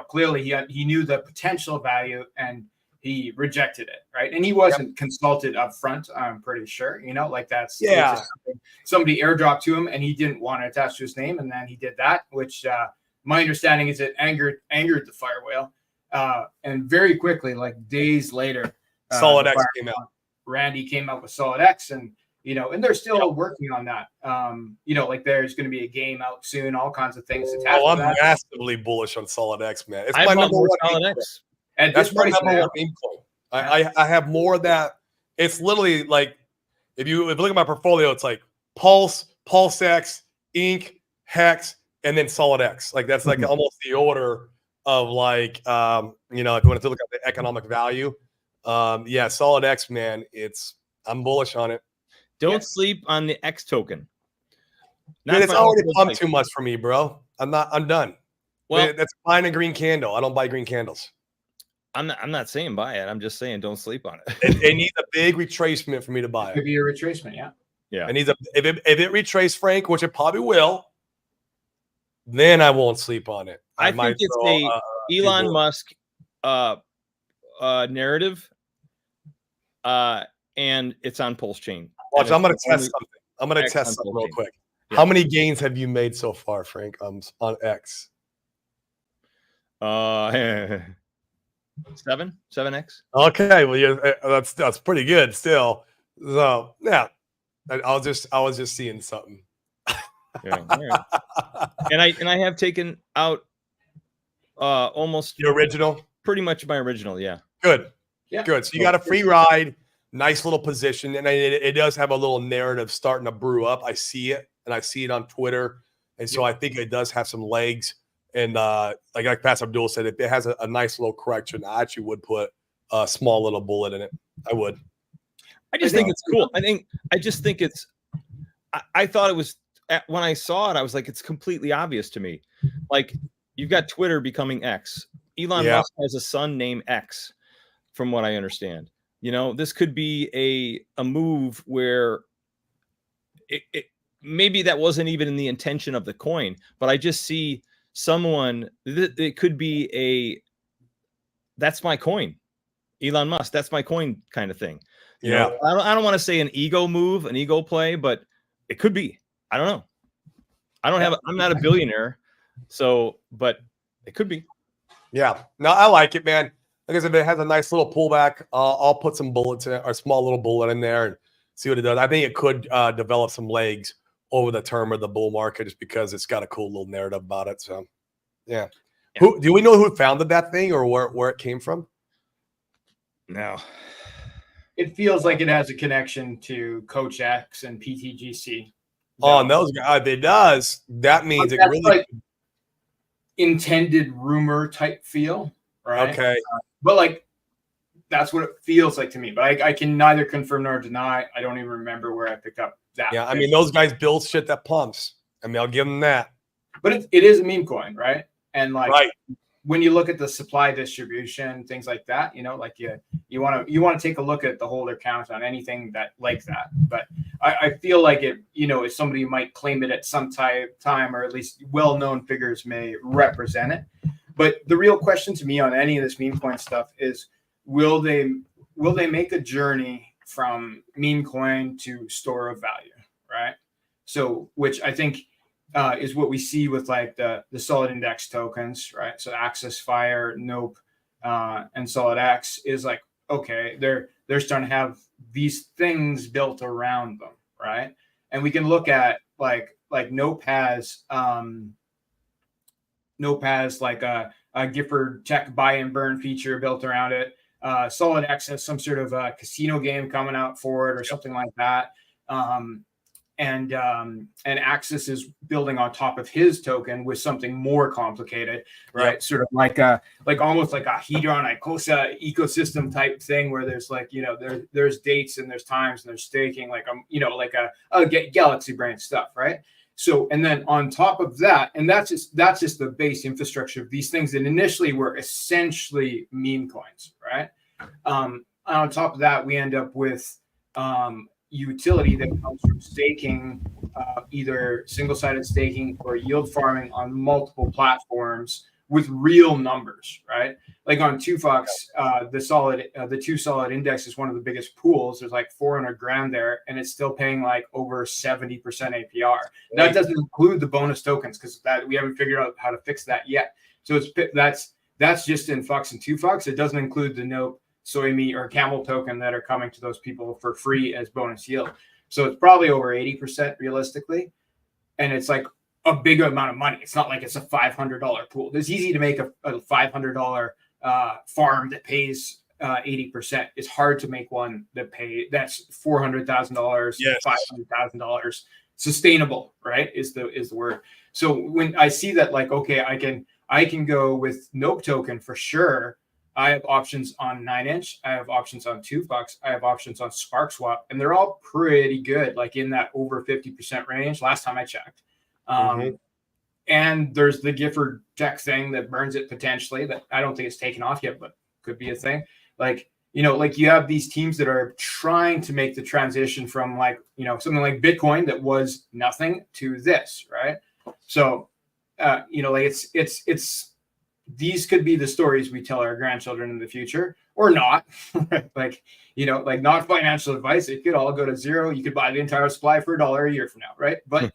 clearly he knew the potential value and he rejected it, right? And he wasn't consulted up front, I'm pretty sure. That's just somebody airdropped to him and he didn't want to attach to his name, and then he did that, which my understanding is it angered the fire whale. And very quickly, like days later, Solid X came out. Randy came out with Solid X, and they're still working on that. There's going to be a game out soon, all kinds of things attached to I'm that. massively bullish on Solid X, man. It's I my bought number more one. Solid meme X. At That's this my price number now, one meme coin. I have more of that. It's literally like if you look at my portfolio, it's like Pulse, Pulse X, Ink, Hex, and then Solid X. Like that's like almost the order of if you want to look at the economic value. Solid X, man. I'm bullish on it. Don't sleep on the X token. Man, it's already pumped too much for me, bro. I'm done. Well, that's buying a green candle. I don't buy green candles. I'm not saying buy it. I'm just saying don't sleep on it. It needs a big retracement for me to buy could it. be a retracement, yeah. Yeah. It needs if it retrace, Frank, which it probably will, then I won't sleep on it. I think it's a Elon Musk narrative, and it's on Pulse Chain. Watch, I'm going to test something. I'm going to test something real quick. Yeah. How many gains have you made so far, Frank, on X? 7X. Okay, well, that's pretty good still. So yeah, I was just seeing something. Yeah, right. and I have taken out almost the original, pretty much my original. Yeah, good. So you got a free ride, nice little position, and it does have a little narrative starting to brew up. I see it, and I see it on Twitter, and so I think it does have some legs. And like Pastor Abdul said, if it has a nice little correction, I actually would put a small little bullet in it. I would. I just think it's cool. I just think it's. I thought it was when I saw it, I was like, it's completely obvious to me. Like you've got Twitter becoming X. Elon Musk has a son named X, from what I understand. This could be a move where it maybe that wasn't even in the intention of the coin, but I just see someone it could be that's my coin, Elon Musk, that's my coin kind of thing. I don't want to say an ego move, an ego play, but it could be. I don't know. I'm not a billionaire, but it could be. Yeah, no, I like it, man. Like I said, if it has a nice little pullback, I'll put some bullets in it, or a small little bullet in there, and see what it does. I think it could develop some legs over the term of the bull market, just because it's got a cool little narrative about it. So, yeah. Who do we know who founded that thing, or where it came from? No. It feels like it has a connection to Coach X and PTGC. Oh, and those guys, it does. That means it really like intended rumor type feel. right? Okay. But like, that's what it feels like to me. But I can neither confirm nor deny. I don't even remember where I picked up that. Yeah, I mean, those guys build shit that pumps. I mean, I'll give them that. But it is a meme coin, right? And like, Right. when you look at the supply distribution, things like that, you know, like you want to take a look at the holder count on anything that like that. But I feel like it, you know, if somebody might claim it at some time, or at least well-known figures may represent it. But the real question to me on any of this meme coin stuff is, will they make a journey from meme coin to store of value, right? So, which I think is what we see with like the solid index tokens, right? So Axis, Fire, Nope, and Solid X is like, okay, they're starting to have these things built around them, right? And we can look at like Nope has like a Gifford Tech buy and burn feature built around it. Solid X has some sort of a casino game coming out for it or something like that. And Axis is building on top of his token with something more complicated, right? Yep. Sort of like almost like a Hedron Icosa ecosystem type thing, where there's like, you know, there's dates and there's times and there's staking, like you know, like a Galaxy Brain stuff, right? So, and then on top of that, and that's just the base infrastructure of these things that initially were essentially meme coins, right? On top of that, we end up with utility that comes from staking, either single-sided staking or yield farming on multiple platforms with real numbers, right? Like on 2Fox, the 2 solid index is one of the biggest pools. There's like 400 grand there, and it's still paying like over 70% APR. That doesn't include the bonus tokens, because that we haven't figured out how to fix that yet. So that's just in Fox and 2Fox. It doesn't include the Nope, Soy Meat, or Camel token that are coming to those people for free as bonus yield. So it's probably over 80% realistically, and it's like a big amount of money. It's not like it's a $500 pool. It's easy to make a $500 farm that pays 80%. It's hard to make one that's $400,000, yes, $500,000 sustainable, right? Is the word. So when I see that, like, okay, I can go with Nope token for sure. I have options on 9inch. I have options on 2Fox. I have options on SparkSwap, and they're all pretty good, like in that over 50% range last time I checked. And there's the Gifford Tech thing that burns it potentially, that I don't think it's taken off yet, but could be a thing. Like, you know, like you have these teams that are trying to make the transition from, like, you know, something like Bitcoin that was nothing to this, right? So, you know, like it's these could be the stories we tell our grandchildren in the future, or not. Like, you know, like not financial advice. It could all go to zero. You could buy the entire supply for $1 a year from now, right? But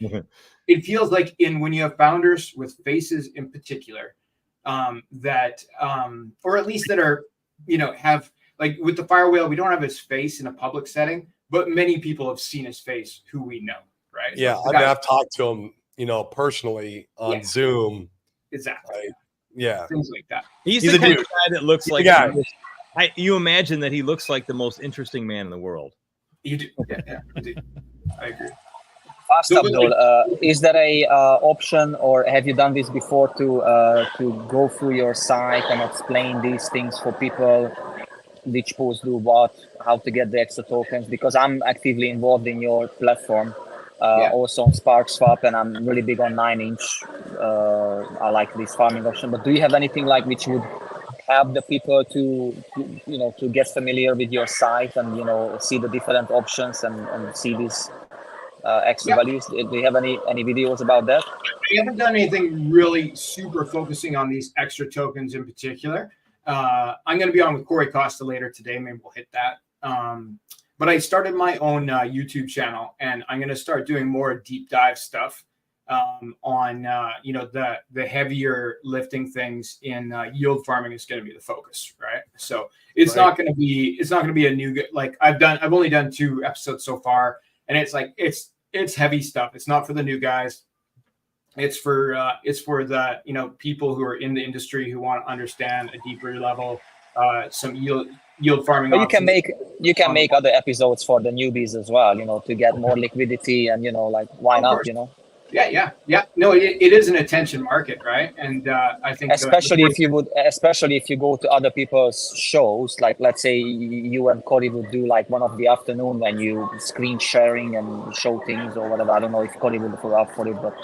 it feels like when you have founders with faces in particular, that, or at least that are, you know, have, like with the Fire Whale, we don't have his face in a public setting, but many people have seen his face who we know, right? Yeah, like I've talked to him, you know, personally on Zoom. Exactly. Right? Yeah, things like that. He's the kind of guy that looks like you imagine that he looks like the most interesting man in the world. You do, yeah, you do. I agree. Fast, Abdul, is there a option, or have you done this before, to go through your site and explain these things for people, which pools do what, how to get the extra tokens? Because I'm actively involved in your platform, also on SparkSwap, and I'm really big on 9inch. I like this farming option, but do you have anything like which would help the people to you know, to get familiar with your site and, you know, see the different options and see these extra values? Do you have any videos about that? We haven't done anything really super focusing on these extra tokens in particular. I'm going to be on with Corey Costa later today. Maybe we'll hit that. But I started my own YouTube channel, and I'm going to start doing more deep dive stuff on you know, the heavier lifting things in yield farming is going to be the focus, right? So it's not going to be a new, like I've only done 2 episodes so far, and it's like it's heavy stuff. It's not for the new guys. It's for the, you know, people who are in the industry who want to understand a deeper level, some yield farming. But you can make other episodes for the newbies as well, you know, to get more liquidity, and, you know, like, why not, you know? Yeah. No, it is an attention market, right? And I think especially if you go to other people's shows, like let's say you and Cody would do like one of the afternoon when you screen sharing and show things or whatever. I don't know if Cody would go up for it, but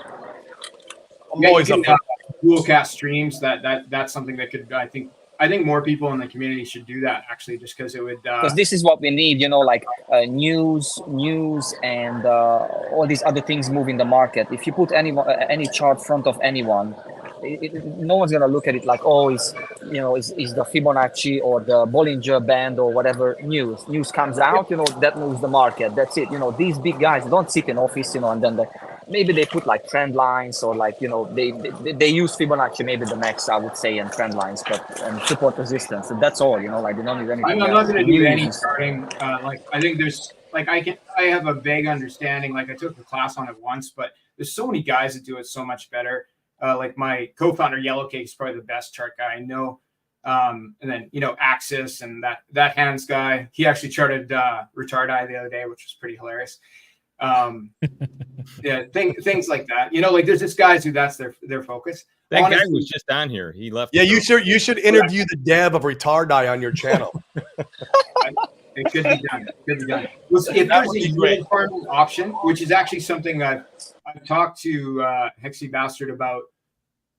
I'm always up for dual cast streams. That's something that could, I think more people in the community should do that, actually, just because it would. because this is what we need, like news, and all these other things move in the market. If you put any chart front of anyone, no one's gonna look at it like, oh, is the Fibonacci or the Bollinger Band or whatever news comes out, that moves the market. That's it. These big guys don't sit in office, and then maybe they put like trend lines or like, they use Fibonacci, maybe the max, I would say, and trend lines, and support resistance. And that's all, like they don't need anything. I'm not going to do any starting. I think there's I have a vague understanding. Like I took a class on it once, but there's so many guys that do it so much better. Like my co-founder Yellow Cake is probably the best chart guy I know. And then, Axis and that Hands guy, he actually charted Retardai the other day, which was pretty hilarious. Yeah, things like that. Like there's just guys who that's their focus. That guy was just on here. He left. Yeah, you should interview the dev of Retardai on your channel. It could be done. If there's a yield farming option, which is actually something I've talked to Hexy Bastard about,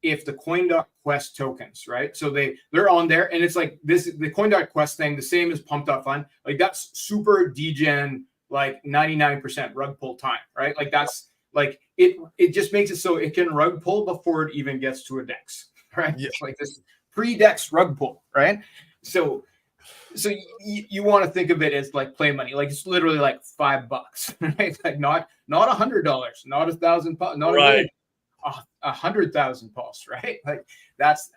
if the Coin.Quest tokens, right? So they're on there, and it's like the Coin.Quest thing, the same as Pump.Fun. Like that's super degen, like 99% rug pull time, right? Like that's like it just makes it so it can rug pull before it even gets to a DEX, right? Yeah. Like this pre-DEX rug pull, right? So you want to think of it as like play money, like it's literally like $5, right? Like not $100, not 1,000, not right. 100,000 pulse, right? Like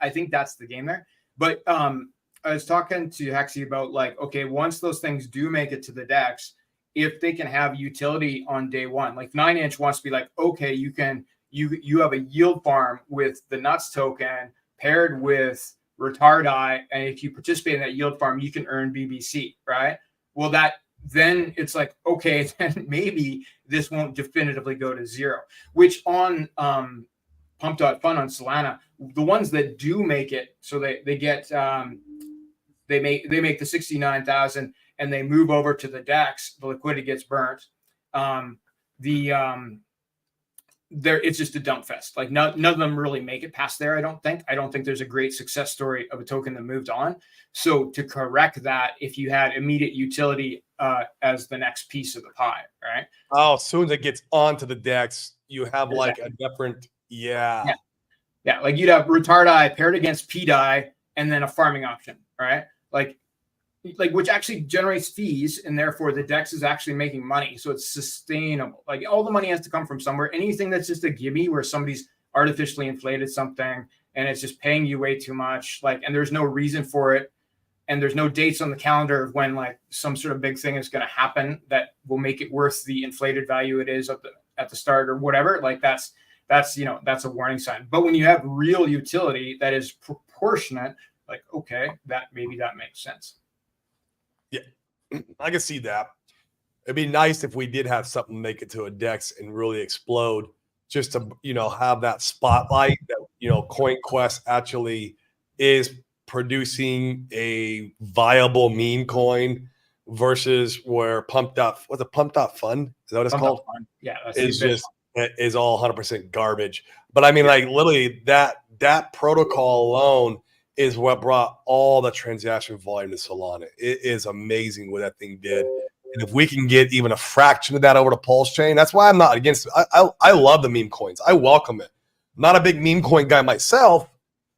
I think that's the game there. But I was talking to Hexy about like, okay, once those things do make it to the DEX, if they can have utility on day one, like 9inch wants to be like, okay, you have a yield farm with the Nuts token paired with Retardai, and if you participate in that yield farm, you can earn BBC, right? Well, then it's like, okay, then maybe this won't definitively go to zero, which on Pump.Fun on Solana, the ones that do make it, so they get they make the 69,000 and they move over to the DEX, the liquidity gets burnt. It's just a dump fest. Like none of them really make it past there. I don't think there's a great success story of a token that moved on. So to correct that, if you had immediate utility as the next piece of the pie, right? Oh, as soon as it gets onto the DEX, you have like a different, yeah. Like you'd have Retardai paired against PDI and then a farming option, right? Like which actually generates fees, and therefore the DEX is actually making money. So it's sustainable. Like all the money has to come from somewhere. Anything that's just a gimme where somebody's artificially inflated something and it's just paying you way too much, like, and there's no reason for it, and there's no dates on the calendar of when like some sort of big thing is going to happen that will make it worth the inflated value it is at the start or whatever. Like that's a warning sign. But when you have real utility that is proportionate, like, okay, that makes sense. Yeah, I can see that. It'd be nice if we did have something make it to a DEX and really explode, just to have that spotlight that CoinQuest actually is producing a viable meme coin versus where Pump.Fun? Is that what it's called? Yeah, is all 100% garbage. But I mean, like literally that protocol alone is what brought all the transaction volume to Solana. It is amazing what that thing did. And if we can get even a fraction of that over to Pulse Chain, that's why I'm not against it. I love the meme coins. I welcome it. I'm not a big meme coin guy myself.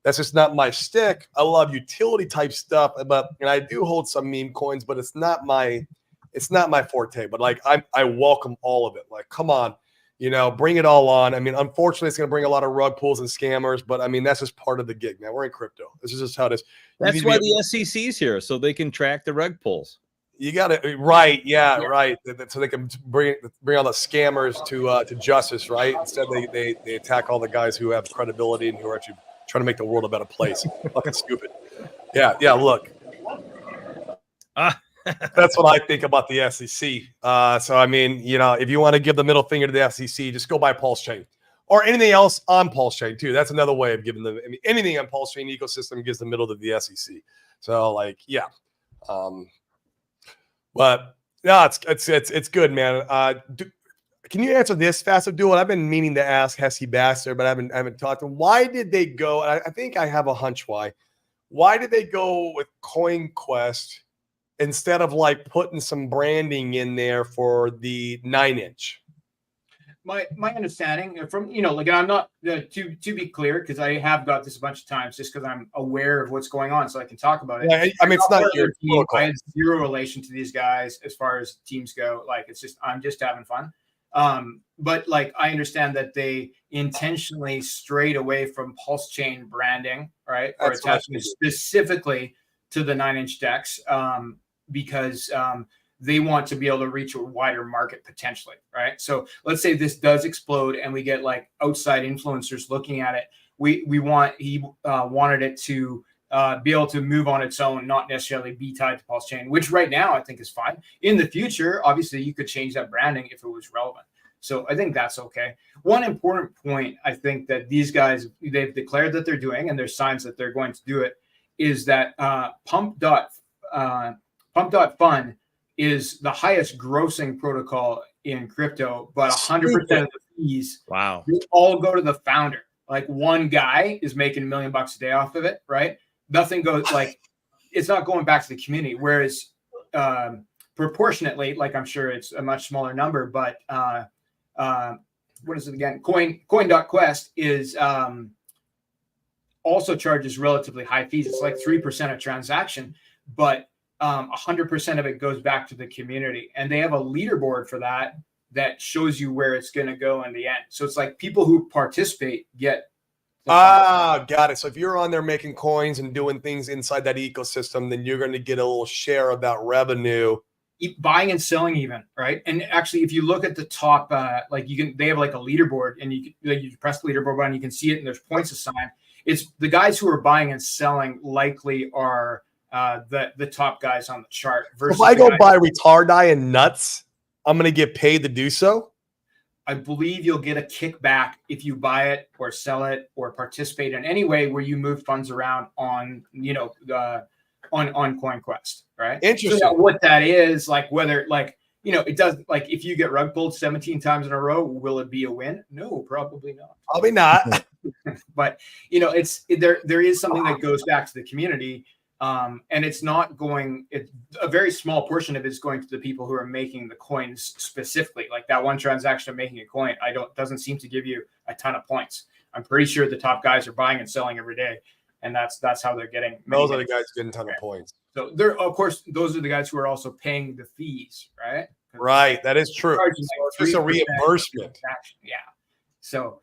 That's just not my stick. I love utility type stuff, and I do hold some meme coins, but it's not my forte. But like I welcome all of it. Like, come on. Bring it all on. I mean, unfortunately, it's going to bring a lot of rug pulls and scammers, but I mean, that's just part of the gig, man. We're in crypto. This is just how it is. That's why the SEC's here, so they can track the rug pulls. You got it right. Yeah, right. So they can bring all the scammers to justice, right? Instead, they attack all the guys who have credibility and who are actually trying to make the world a better place. Fucking stupid. Yeah. Look. That's what I think about the SEC. So, I mean, if you want to give the middle finger to the SEC, just go buy Pulse Chain. or anything else on Pulse Chain too. That's another way of giving them. I mean, anything on Pulse Chain ecosystem gives the middle to the SEC. So like, yeah. But no, it's good, man. Can you answer this, Fast Abdul? I've been meaning to ask Hesse Bastard, but I haven't talked to him. Why did they go? I think I have a hunch why. Why did they go with CoinQuest instead of like putting some branding in there for the 9-inch? My understanding from, like, I'm not to be clear, because I have got this a bunch of times just because I'm aware of what's going on, so I can talk about it. Yeah, I mean, it's not your team. I had zero relation to these guys as far as teams go. Like, it's just, I'm just having fun. But like, I understand that they intentionally strayed away from Pulse Chain branding, right? Or attaching specifically to the 9-inch decks, because they want to be able to reach a wider market potentially, right? So let's say this does explode and we get like outside influencers looking at it. He wanted it to be able to move on its own, not necessarily be tied to Pulse Chain, which right now I think is fine. In the future, obviously, you could change that branding if it was relevant. So I think that's okay. One important point I think that these guys, they've declared that they're doing, and there's signs that they're going to do it, is that Pump.Fun is the highest grossing protocol in crypto, but 100% of the fees all go to the founder. Like, one guy is making $1 million a day off of it, right? Nothing goes, like, it's not going back to the community. Whereas proportionately, like, I'm sure it's a much smaller number, but what is it again? Coin.Quest is also charges relatively high fees. It's like 3% of transaction, but 100% of it goes back to the community, and they have a leaderboard for that shows you where it's going to go in the end. So it's like people who participate get. Got it. So if you're on there making coins and doing things inside that ecosystem, then you're going to get a little share of that revenue. Buying and selling even, right? And actually, if you look at the top, like they have like a leaderboard, and you press the leaderboard button, you can see it, and there's points assigned. It's the guys who are buying and selling likely are the top guys on the chart. Versus if I go buy Retardai and Nuts, I'm going to get paid to do so. I believe you'll get a kickback if you buy it or sell it or participate in any way where you move funds around on, on CoinQuest, right? Interesting. So what that is, like, whether, like, it does, like, if you get rug pulled 17 times in a row, will it be a win? No, probably not. Probably not. But there is something that goes back to the community. And it's not going, a very small portion of it is going to the people who are making the coins specifically. Like that one transaction of making a coin, doesn't seem to give you a ton of points. I'm pretty sure the top guys are buying and selling every day, and that's how they're getting. Those are the guys getting a ton of points. So of course, those are the guys who are also paying the fees, right? Right, that is true. It's a reimbursement. Yeah. So.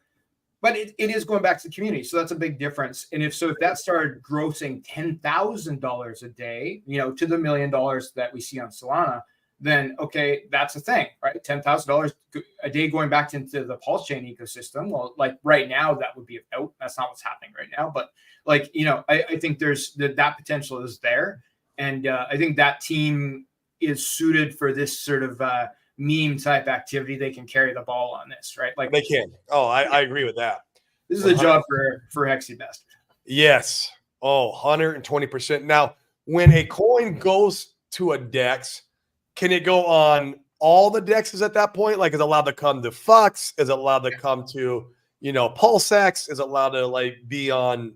But it is going back to the community. So that's a big difference. And if that started grossing $10,000 a day, to the $1 million that we see on Solana, then, okay, that's a thing, right? $10,000 a day going back into the Pulse Chain ecosystem. Well, like right now, that would be out. That's not what's happening right now. But like, I think there's that potential is there. And I think that team is suited for this sort of meme type activity. They can carry the ball on this, right? Like they can. Oh, I agree with that. This is a job for Hesse Bastard. Yes. Oh, 120%. Now, when a coin goes to a DEX, can it go on all the DEXs at that point? Like, is it allowed to come to Fux? Is it allowed to come to, PulseX? Is it allowed to be on?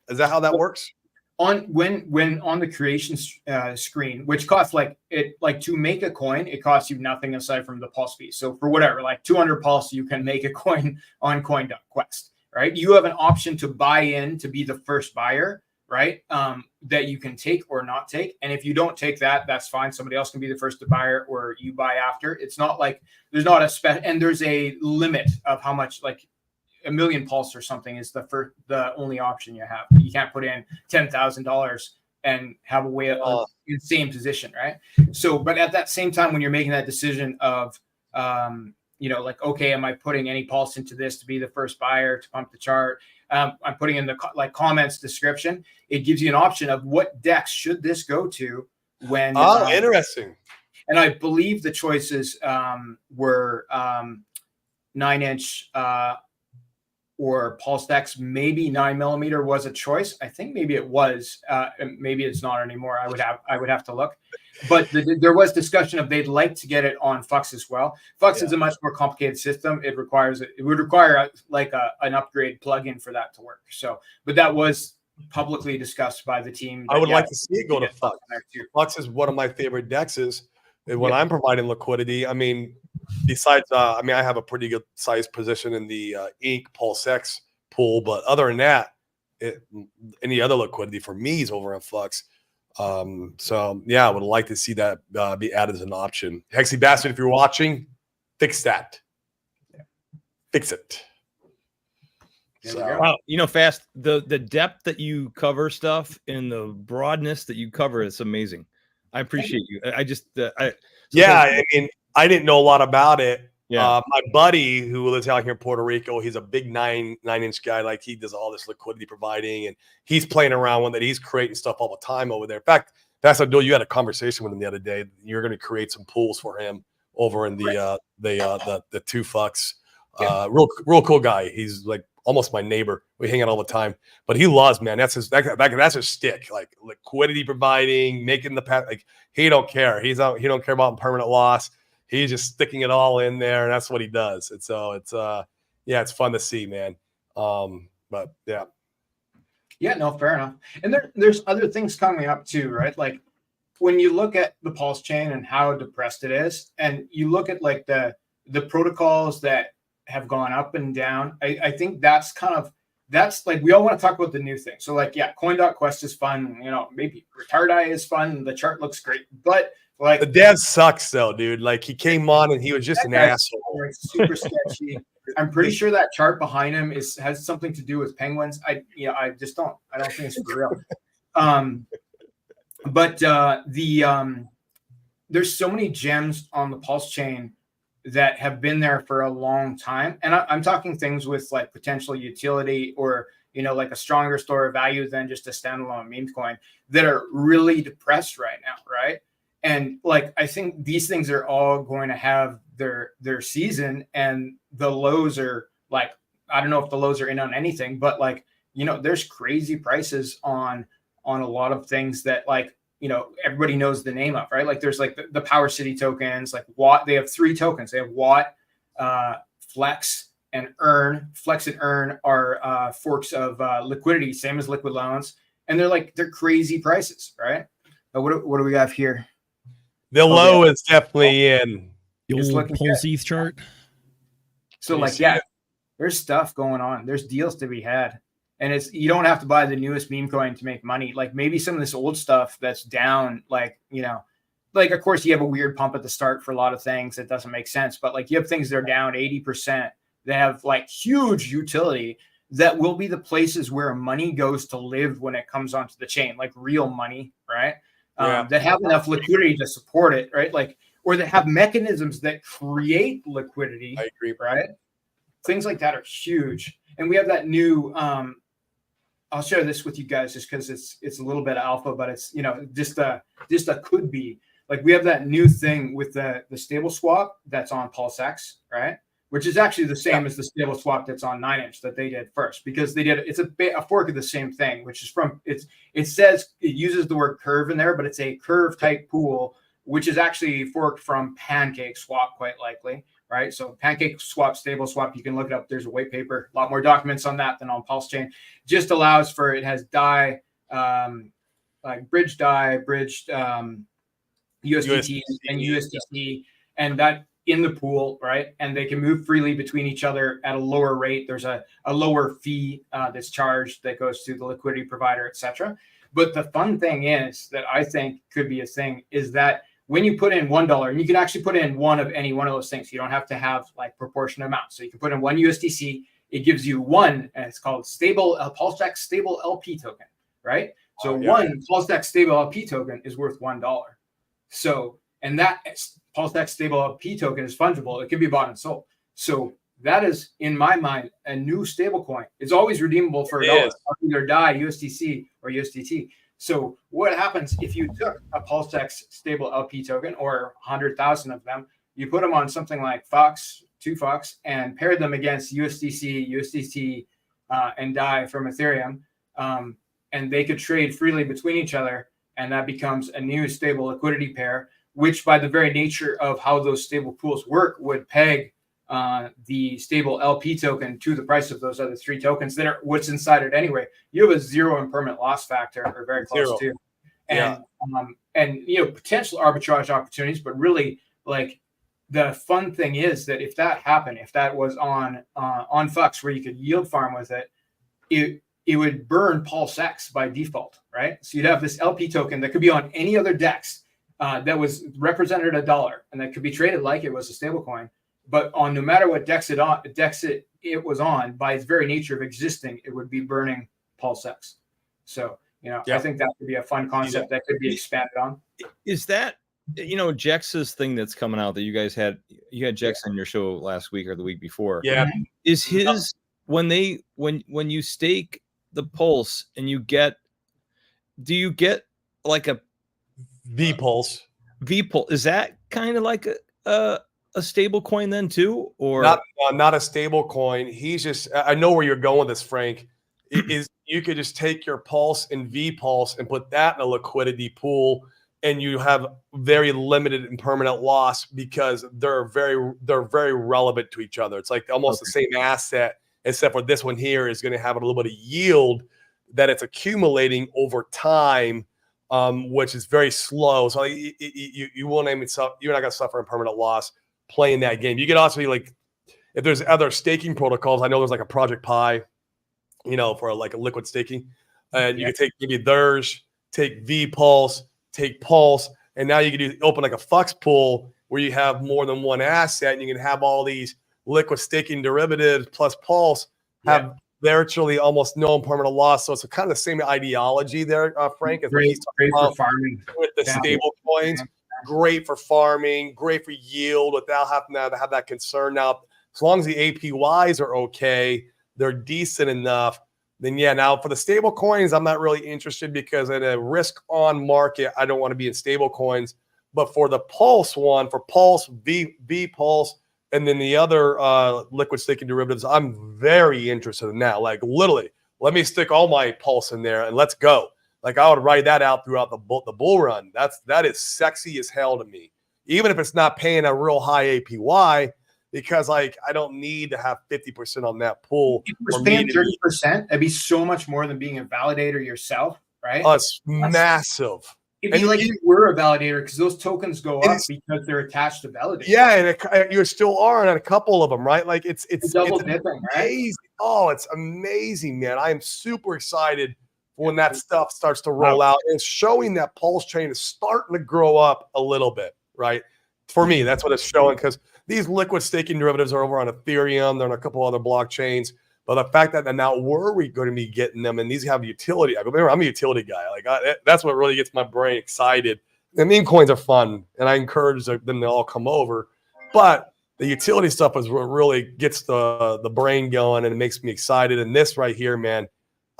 Is that how that works? When on the creation screen, which costs to make a coin, it costs you nothing aside from the pulse fee. So for whatever, like 200 pulse, you can make a coin on Coin.Quest, right? You have an option to buy in to be the first buyer, right? That you can take or not take. And if you don't take that, that's fine. Somebody else can be the first to buyer, or you buy after. It's not like there's not and there's a limit of how much, like, 1 million pulse or something is the only option you have. You can't put in $10,000 and have a way of in the same position, right? So, but at that same time, when you're making that decision of, like, okay, am I putting any pulse into this to be the first buyer to pump the chart? I'm putting in the comments description. It gives you an option of what DEX should this go to when. Oh, interesting. And I believe the choices were 9-inch. or PulseX, maybe 9mm was a choice. I think maybe it was. Maybe it's not anymore. I would have to look. But there was discussion of they'd like to get it on Flux as well. Flux is a much more complicated system. It would require an upgrade plugin for that to work. So, but that was publicly discussed by the team. I would like to see it go to Flux. Flux is one of my favorite dexes. And when I'm providing liquidity, I mean, besides, I have a pretty good size position in the Ink PulseX pool, but other than that, any other liquidity for me is over on Flux. So yeah, I would like to see that be added as an option. Hexy Bastard, if you're watching, fix that. Fix it. So, wow, Fast, the depth that you cover stuff and the broadness that you cover is amazing. I appreciate you. I just, I didn't know a lot about it. Yeah. My buddy who lives out here in Puerto Rico, he's a big 9-inch guy. Like, he does all this liquidity providing, and he's playing around with it. He's creating stuff all the time over there. In fact, that's Abdul, you had a conversation with him the other day. You're going to create some pools for him over in the two Flux. Real cool guy. He's like almost my neighbor. We hang out all the time, but he loves, man. That's his stick. Like liquidity providing, making the path. Like, he don't care. He don't care about permanent loss. He's just sticking it all in there, and that's what he does. And so it's fun to see, man. But yeah. Yeah, no, fair enough. And there's other things coming up too, right? Like, when you look at the Pulse chain and how depressed it is, and you look at like the protocols that have gone up and down, I think that's like, we all want to talk about the new thing. So like, yeah, Coin.Quest is fun. Maybe Retardai is fun. The chart looks great, but like, the dev sucks though, dude. Like, he came on and he was just an asshole. Super sketchy. I'm pretty sure that chart behind him has something to do with penguins. I don't think it's for real. But there's so many gems on the Pulse chain that have been there for a long time. And I'm talking things with like potential utility, or, like a stronger store of value than just a standalone meme coin, that are really depressed right now. Right. And like, I think these things are all going to have their season, and the lows are like, I don't know if the lows are in on anything, but like, there's crazy prices on a lot of things that, like, everybody knows the name of, right? Like, there's like the Power City tokens, like Watt. They have 3 tokens. They have Watt, Flex, and Earn. Flex and Earn are forks of liquidity, same as Liquid Loans, and they're crazy prices, right? What do we have here? The low is definitely in. The old Pulse ETH chart. So like, there's stuff going on. There's deals to be had. And you don't have to buy the newest meme coin to make money. Like, maybe some of this old stuff that's down, like, of course you have a weird pump at the start for a lot of things that doesn't make sense. But like, you have things that are down 80%. They have like huge utility that will be the places where money goes to live when it comes onto the chain, like real money, right? That have enough liquidity to support it, right? Like, or that have mechanisms that create liquidity. I agree, right? Things like that are huge. And we have that new, I'll share this with you guys just because it's a little bit of alpha, but it's, just a could be. Like, we have that new thing with the stable swap that's on PulseX, right? Which is actually the same as the stable swap that's on 9inch that they did first, because it's a fork of the same thing, which is it says it uses the word curve in there, but it's a curve type pool, which is actually forked from Pancake Swap, quite likely, right? So Pancake Swap, stable swap, you can look it up. There's a white paper, a lot more documents on that than on Pulse Chain. Just allows for, it has DAI, like bridged DAI, bridged USDT and USDC, and that in the pool, right? And they can move freely between each other at a lower rate. There's a lower fee that's charged that goes to the liquidity provider, etc. But the fun thing is that I think could be a thing is that when you put in $1, and you can actually put in one of any one of those things, you don't have to have like proportionate amounts. So you can put in 1 USDC, it gives you one, and it's called PulseX stable LP token, right? So one PulseX stable LP token is worth $1. So, and that PulseX stable LP token is fungible. It can be bought and sold. So that is, in my mind, a new stable coin. It's always redeemable for $1, either DAI, USDC, or USDT. So what happens if you took a PulseX stable LP token, or 100,000 of them, you put them on something like Fox, 2FUCs, and paired them against USDC, USDT, and DAI from Ethereum, and they could trade freely between each other, and that becomes a new stable liquidity pair, which by the very nature of how those stable pools work would peg the stable LP token to the price of those other 3 tokens that are what's inside it anyway. You have a 0 impermanent loss factor, or very close to, and potential arbitrage opportunities. But really, like, the fun thing is that if that happened, if that was on FUCs where you could yield farm with it, it would burn Pulse X by default, right? So you'd have this LP token that could be on any other DEX that was represented $1, and that could be traded like it was a stable coin. But on no matter what DEX it was on, by its very nature of existing, it would be burning Pulse X. So, I think that could be a fun concept that could be expanded on. Is that, Jex's thing that's coming out that you guys had Jex on your show last week or the week before? Yeah. Is his when you stake the Pulse and do you get like a V-Pulse? V-Pulse, is that kind of like a stable coin then too, or not a stable coin? He's just, I know where you're going with this, Frank. Is you could just take your Pulse and V-Pulse and put that in a liquidity pool, and you have very limited and permanent loss because they're very relevant to each other. It's like almost the same asset, except for this one here is going to have a little bit of yield that it's accumulating over time, which is very slow. So you won't even suffer. You're not going to suffer a permanent loss playing that game. You could also be like, if there's other staking protocols, I know there's like a Project Pi, for like a liquid staking, and you can take maybe theirs, take V-Pulse, take Pulse, and now you can open like a FUX pool where you have more than one asset, and you can have all these liquid staking derivatives plus Pulse have virtually almost no permanent loss. So it's kind of the same ideology there, Frank. Great for farming with the stable coins. Great for farming, great for yield without having to have that concern. Now, as long as the APYs are okay, they're decent enough, then now for the stable coins, I'm not really interested because in a risk on market, I don't want to be in stable coins. But for the Pulse one, for Pulse, V-Pulse, and then the other liquid staking derivatives, I'm very interested in that. Like literally, let me stick all my Pulse in there and let's go. Like I would ride that out throughout the bull run. That is sexy as hell to me, even if it's not paying a real high APY, because like I don't need to have 50% on that pool. If you were paying 30%, it'd be so much more than being a validator yourself, right? It's massive. It'd be like you were a validator because those tokens go up because they're attached to validators. Yeah, and you still are on a couple of them, right? Like it's double dipping, amazing. Right? Oh, it's amazing, man. I am super excited when that stuff starts to roll out. And it's showing that Pulse chain is starting to grow up a little bit, right? For me, that's what it's showing, because these liquid staking derivatives are over on Ethereum. They're on a couple other blockchains. But the fact that now we're going to be getting them, and these have utility. Remember, I'm a utility guy. Like that's what really gets my brain excited. The meme coins are fun, and I encourage them to all come over. But the utility stuff is what really gets the brain going, and it makes me excited. And this right here, man,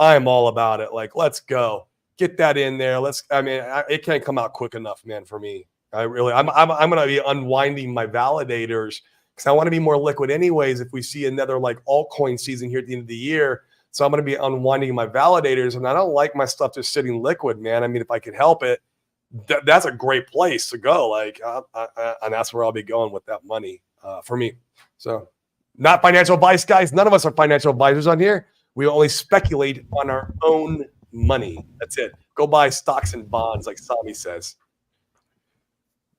I am all about it. Like, let's go, get that in there. It can't come out quick enough, man. For me, I'm going to be unwinding my validators because I want to be more liquid, anyways. If we see another like altcoin season here at the end of the year, so I'm going to be unwinding my validators, and I don't like my stuff just sitting liquid, man. I mean, if I could help it, that's a great place to go. Like, and that's where I'll be going with that money for me. So, not financial advice, guys. None of us are financial advisors on here. We only speculate on our own money. That's it. Go buy stocks and bonds, like Sami says.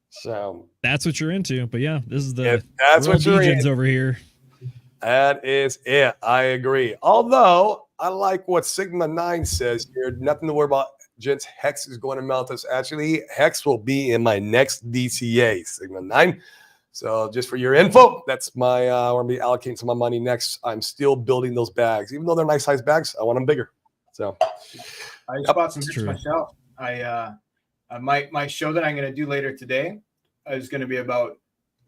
So that's what you're into. But yeah, this is the that's what you're into over here. That is it. I agree. Although I like what Sigma 9 says here. Nothing to worry about, gents. Hex is going to melt us. Actually, Hex will be in my next DCA, Sigma 9. So just for your info, that's my I want to be allocating some of my money next. I'm still building those bags. Even though they're nice size bags, I want them bigger. So I just bought some myself. My show that I'm going to do later today is going to be about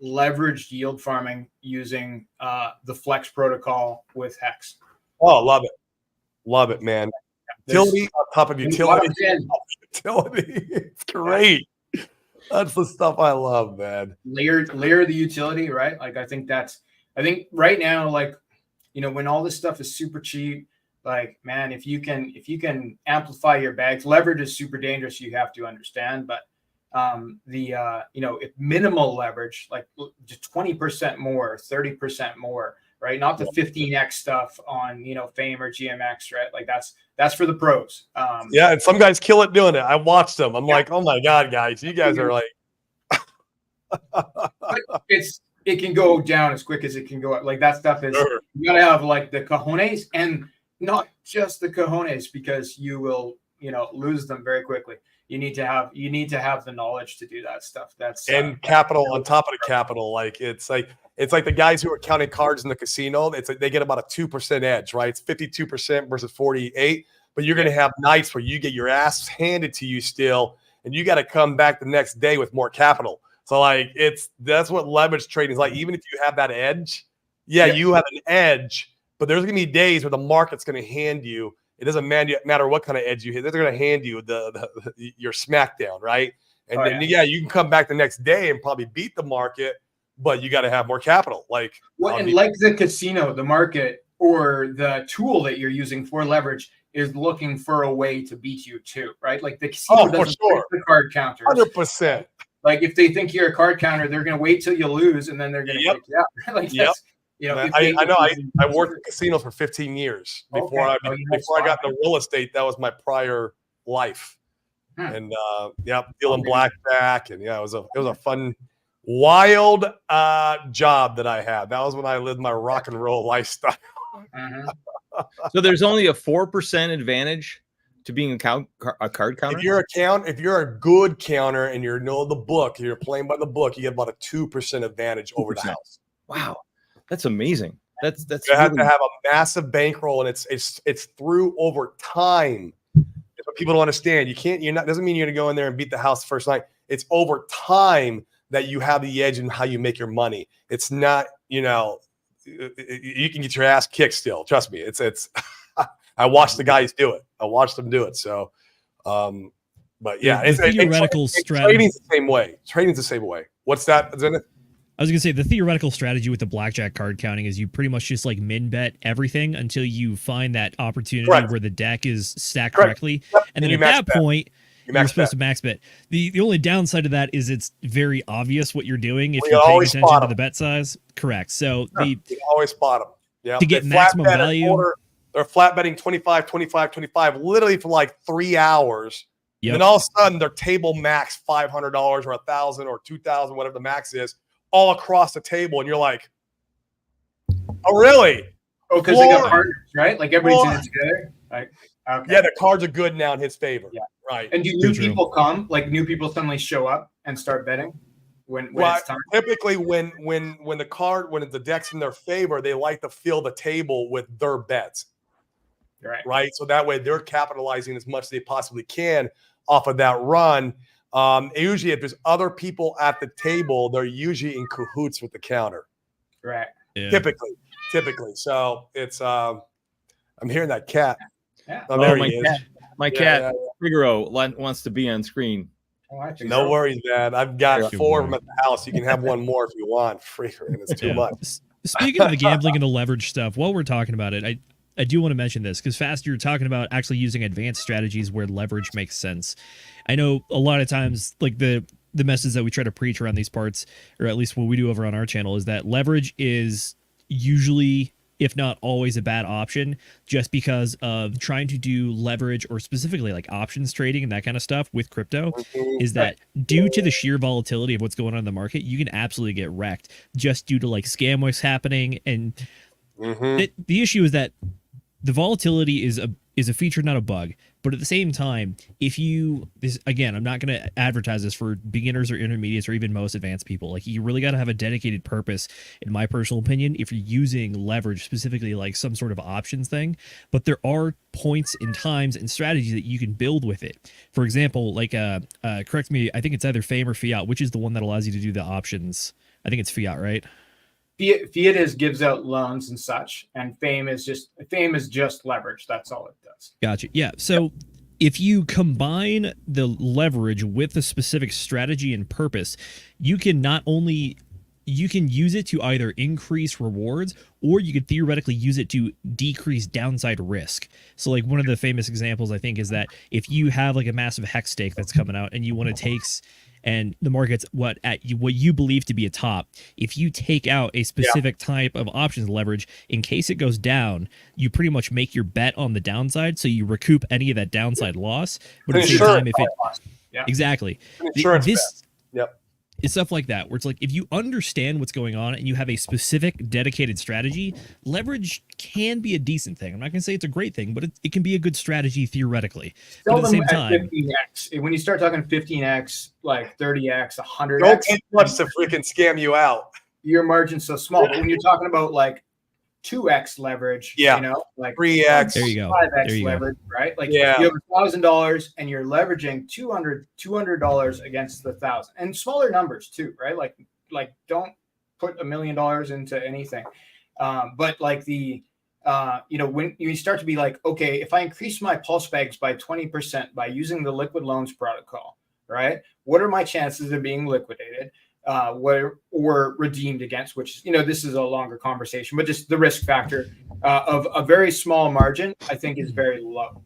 leveraged yield farming using the Flex protocol with Hex. Oh, love it, man. Utility on top of utility. Utility. It's great. That's the stuff I love, man. Layer the utility, right? Like I think that's I think right now, like, when all this stuff is super cheap, like, man, if you can amplify your bags, leverage is super dangerous. You have to understand, but if minimal leverage, like just 20% more, 30% more, right? Not the 15x stuff on, Fame or GMX, right? Like that's for the pros. Yeah, and some guys kill it doing it. I watched them. I'm like, oh my God, guys, you guys are like. It can go down as quick as it can go up. Like that stuff is, Sure. you gotta have like the cojones, and not just the cojones, because you will, lose them very quickly. You need to have the knowledge to do that stuff. That's And capital on top of the capital. Like it's like the guys who are counting cards in the casino. It's like they get about a 2% edge, right? It's 52% versus 48. But you're going to have nights where you get your ass handed to you still, and you got to come back the next day with more capital. So like that's what leverage trading is like. Even if you have that edge, you have an edge, but there's going to be days where the market's going to hand you. It doesn't matter what kind of edge you hit. They're going to hand you your smackdown, right? And then you can come back the next day and probably beat the market, but you got to have more capital. Like like the casino, the market, or the tool that you're using for leverage is looking for a way to beat you too, right? Like the casino doesn't pick the card counters. 100%. Like if they think you're a card counter, they're going to wait till you lose, and then they're going to kick you out. Like that's, I know. I worked in casinos for 15 years before I got into real estate. That was my prior life, and dealing blackjack, and it was a fun, wild job that I had. That was when I lived my rock and roll lifestyle. So there's only a 4% advantage to being a card counter. If you're a good counter and you know the book, you're playing by the book, you get about a 2% advantage over the house. Wow. That's amazing. That's you have to have a massive bankroll, and it's through over time. That's what people don't understand. Doesn't mean you're gonna go in there and beat the house the first night. It's over time that you have the edge in how you make your money. It's not, you can get your ass kicked still. Trust me. It's I watched the guys do it. I watched them do it. So but yeah, it's theoretical strategy. Trading's the same way. What's that? Is it? I was gonna say the theoretical strategy with the blackjack card counting is you pretty much just like min bet everything until you find that opportunity where the deck is stacked correctly, and then at that point you're supposed to max bet. The only downside of that is it's very obvious what you're doing if you're paying attention to the bet size. Correct. So you always spot them. Yeah, to get maximum value. They're flat betting 25, 25, 25, literally for like 3 hours. Yep. And then all of a sudden their table max $500 or $1,000 or $2,000, whatever the max is, all across the table, and you're like, "Oh, really? Oh, because they got partners, right? Like everybody's in it together." Like, okay. Yeah, the cards are good now in his favor. Yeah, right. And do new people come? Like new people suddenly show up and start betting when it's time? Typically, when the deck's in their favor, they like to fill the table with their bets. Right. So that way they're capitalizing as much as they possibly can off of that run. Usually if there's other people at the table, they're usually in cahoots with the counter. Right. Yeah. Typically. So it's I'm hearing that cat. Yeah. Oh, there he is. My cat, Figaro, wants to be on screen. No worries, man. I've got 4 of them at the house. You can have one more if you want. Freaking, it's too much. Speaking of the gambling and the leverage stuff, while we're talking about it, I do want to mention this because Fast, you're talking about actually using advanced strategies where leverage makes sense. I know a lot of times, like the message that we try to preach around these parts, or at least what we do over on our channel, is that leverage is usually, if not always, a bad option just because of trying to do leverage or specifically like options trading and that kind of stuff with crypto. Is that due to the sheer volatility of what's going on in the market, you can absolutely get wrecked just due to like scam what's happening. And the issue is that the volatility is a feature, not a bug. But at the same time, again, I'm not going to advertise this for beginners or intermediates or even most advanced people. Like, you really got to have a dedicated purpose, in my personal opinion, if you're using leverage, specifically like some sort of options thing. But there are points and times and strategies that you can build with it. For example, like, correct me, I think it's either Fame or Fiat, which is the one that allows you to do the options. I think it's Fiat, right? Fiat gives out loans and such, and Fame is just leverage. That's all it does. Gotcha. Yeah. So if you combine the leverage with a specific strategy and purpose, you can not only you can use it to either increase rewards or you could theoretically use it to decrease downside risk. So like one of the famous examples I think is that if you have like a massive hex stake that's coming out and you want to take and the market's what you believe to be a top, if you take out a specific type of options leverage, in case it goes down, you pretty much make your bet on the downside, so you recoup any of that downside loss. But at the same time, if it exactly Insurance this Yep. it's stuff like that where it's like if you understand what's going on and you have a specific dedicated strategy, leverage can be a decent thing. I'm not going to say it's a great thing, but it can be a good strategy theoretically. But at the same time, 15x. When you start talking 15x, like 30x, 100x, Don't take much to freaking scam you out. your margin's so small. But when you're talking about like 2x leverage, Yeah. you know, like 3x. there you go. 5x There you go. leverage, right? Like Yeah. you have $1,000 and you're leveraging $200 against the 1,000, and smaller numbers too, right? Like don't put $1 million into anything. But like the when you start to be like, okay, if I increase my pulse bags by 20% by using the liquid loans protocol, right? What are my chances of being liquidated? Or redeemed against, which, this is a longer conversation, but just the risk factor of a very small margin, I think is very low.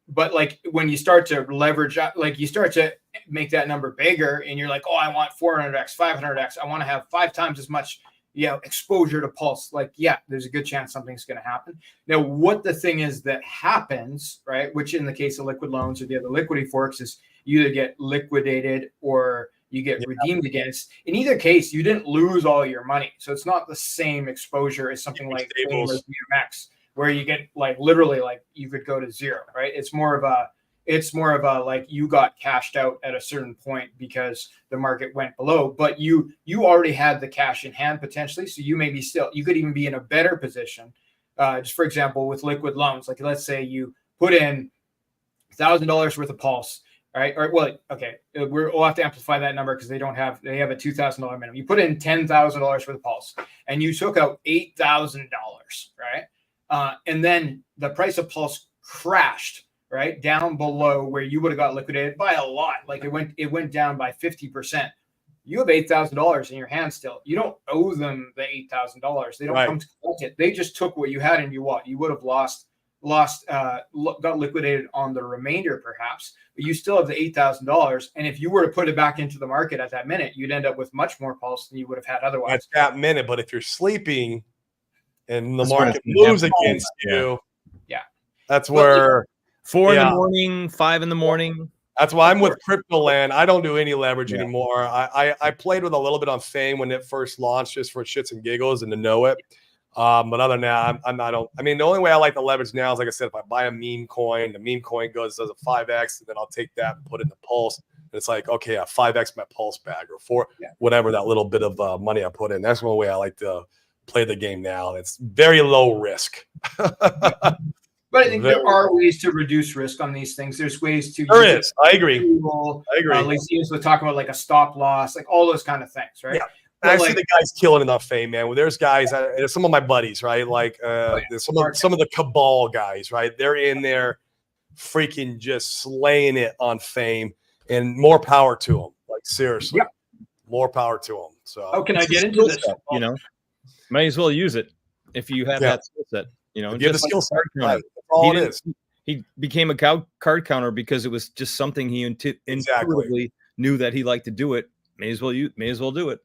But like when you start to leverage, like you start to make that number bigger and you're like, oh, I want 400x, 500x. I want to have 5 times as much, exposure to pulse. Like, yeah, there's a good chance something's going to happen. Now, what the thing is that happens, right? Which in the case of liquid loans or the other liquidity forks is you either get liquidated or you get redeemed against. In either case, you didn't lose all your money. So it's not the same exposure as something like BMX, where you get like literally like you could go to zero, right? It's more of a like you got cashed out at a certain point because the market went below, but you already had the cash in hand potentially. So you could even be in a better position. Just for example, with liquid loans, like let's say you put in $1,000 worth of pulse. Right. Or well, okay. We'll have to amplify that number because they have a $2,000 minimum. You put in $10,000 for the pulse and you took out $8,000, right? And then the price of pulse crashed right down below where you would have got liquidated by a lot. Like it went down by 50%. You have $8,000 in your hand still. You don't owe them the $8,000. They don't come to collect it. They just took what you had and you would have got liquidated on the remainder perhaps, but you still have the $8,000. And if you were to put it back into the market at that minute, you'd end up with much more pulse than you would have had otherwise. At that minute, but if you're sleeping and the market moves against you, that's where 4 in the morning, 5 in the morning. That's why I'm with CryptoLand. I don't do any leverage anymore. I played with a little bit on Fame when it first launched, just for shits and giggles and to know it. But other than that, the only way I like to leverage now is, like I said, if I buy a meme coin, the meme coin does a 5x, and then I'll take that and put it in the Pulse. And it's like, okay, 5x my Pulse bag or 4, whatever that little bit of money I put in. That's one way I like to play the game now. And it's very low risk. But I think there are ways to reduce risk on these things. There's ways to. There is. I agree. Lacy's was talking about like a stop loss, like all those kind of things, right? Yeah. I see the guys killing enough Fame, man. Well, there's guys, there's some of my buddies, right? Like there's some of the cabal guys, right? They're in there freaking just slaying it on Fame, and more power to them. Like seriously, more power to them. So can I get into this? Might as well use it if you have that skill set. If you have the skill set. That's all it is. He became a card counter because it was just something he intuitively knew that he liked to do it. May as well do it.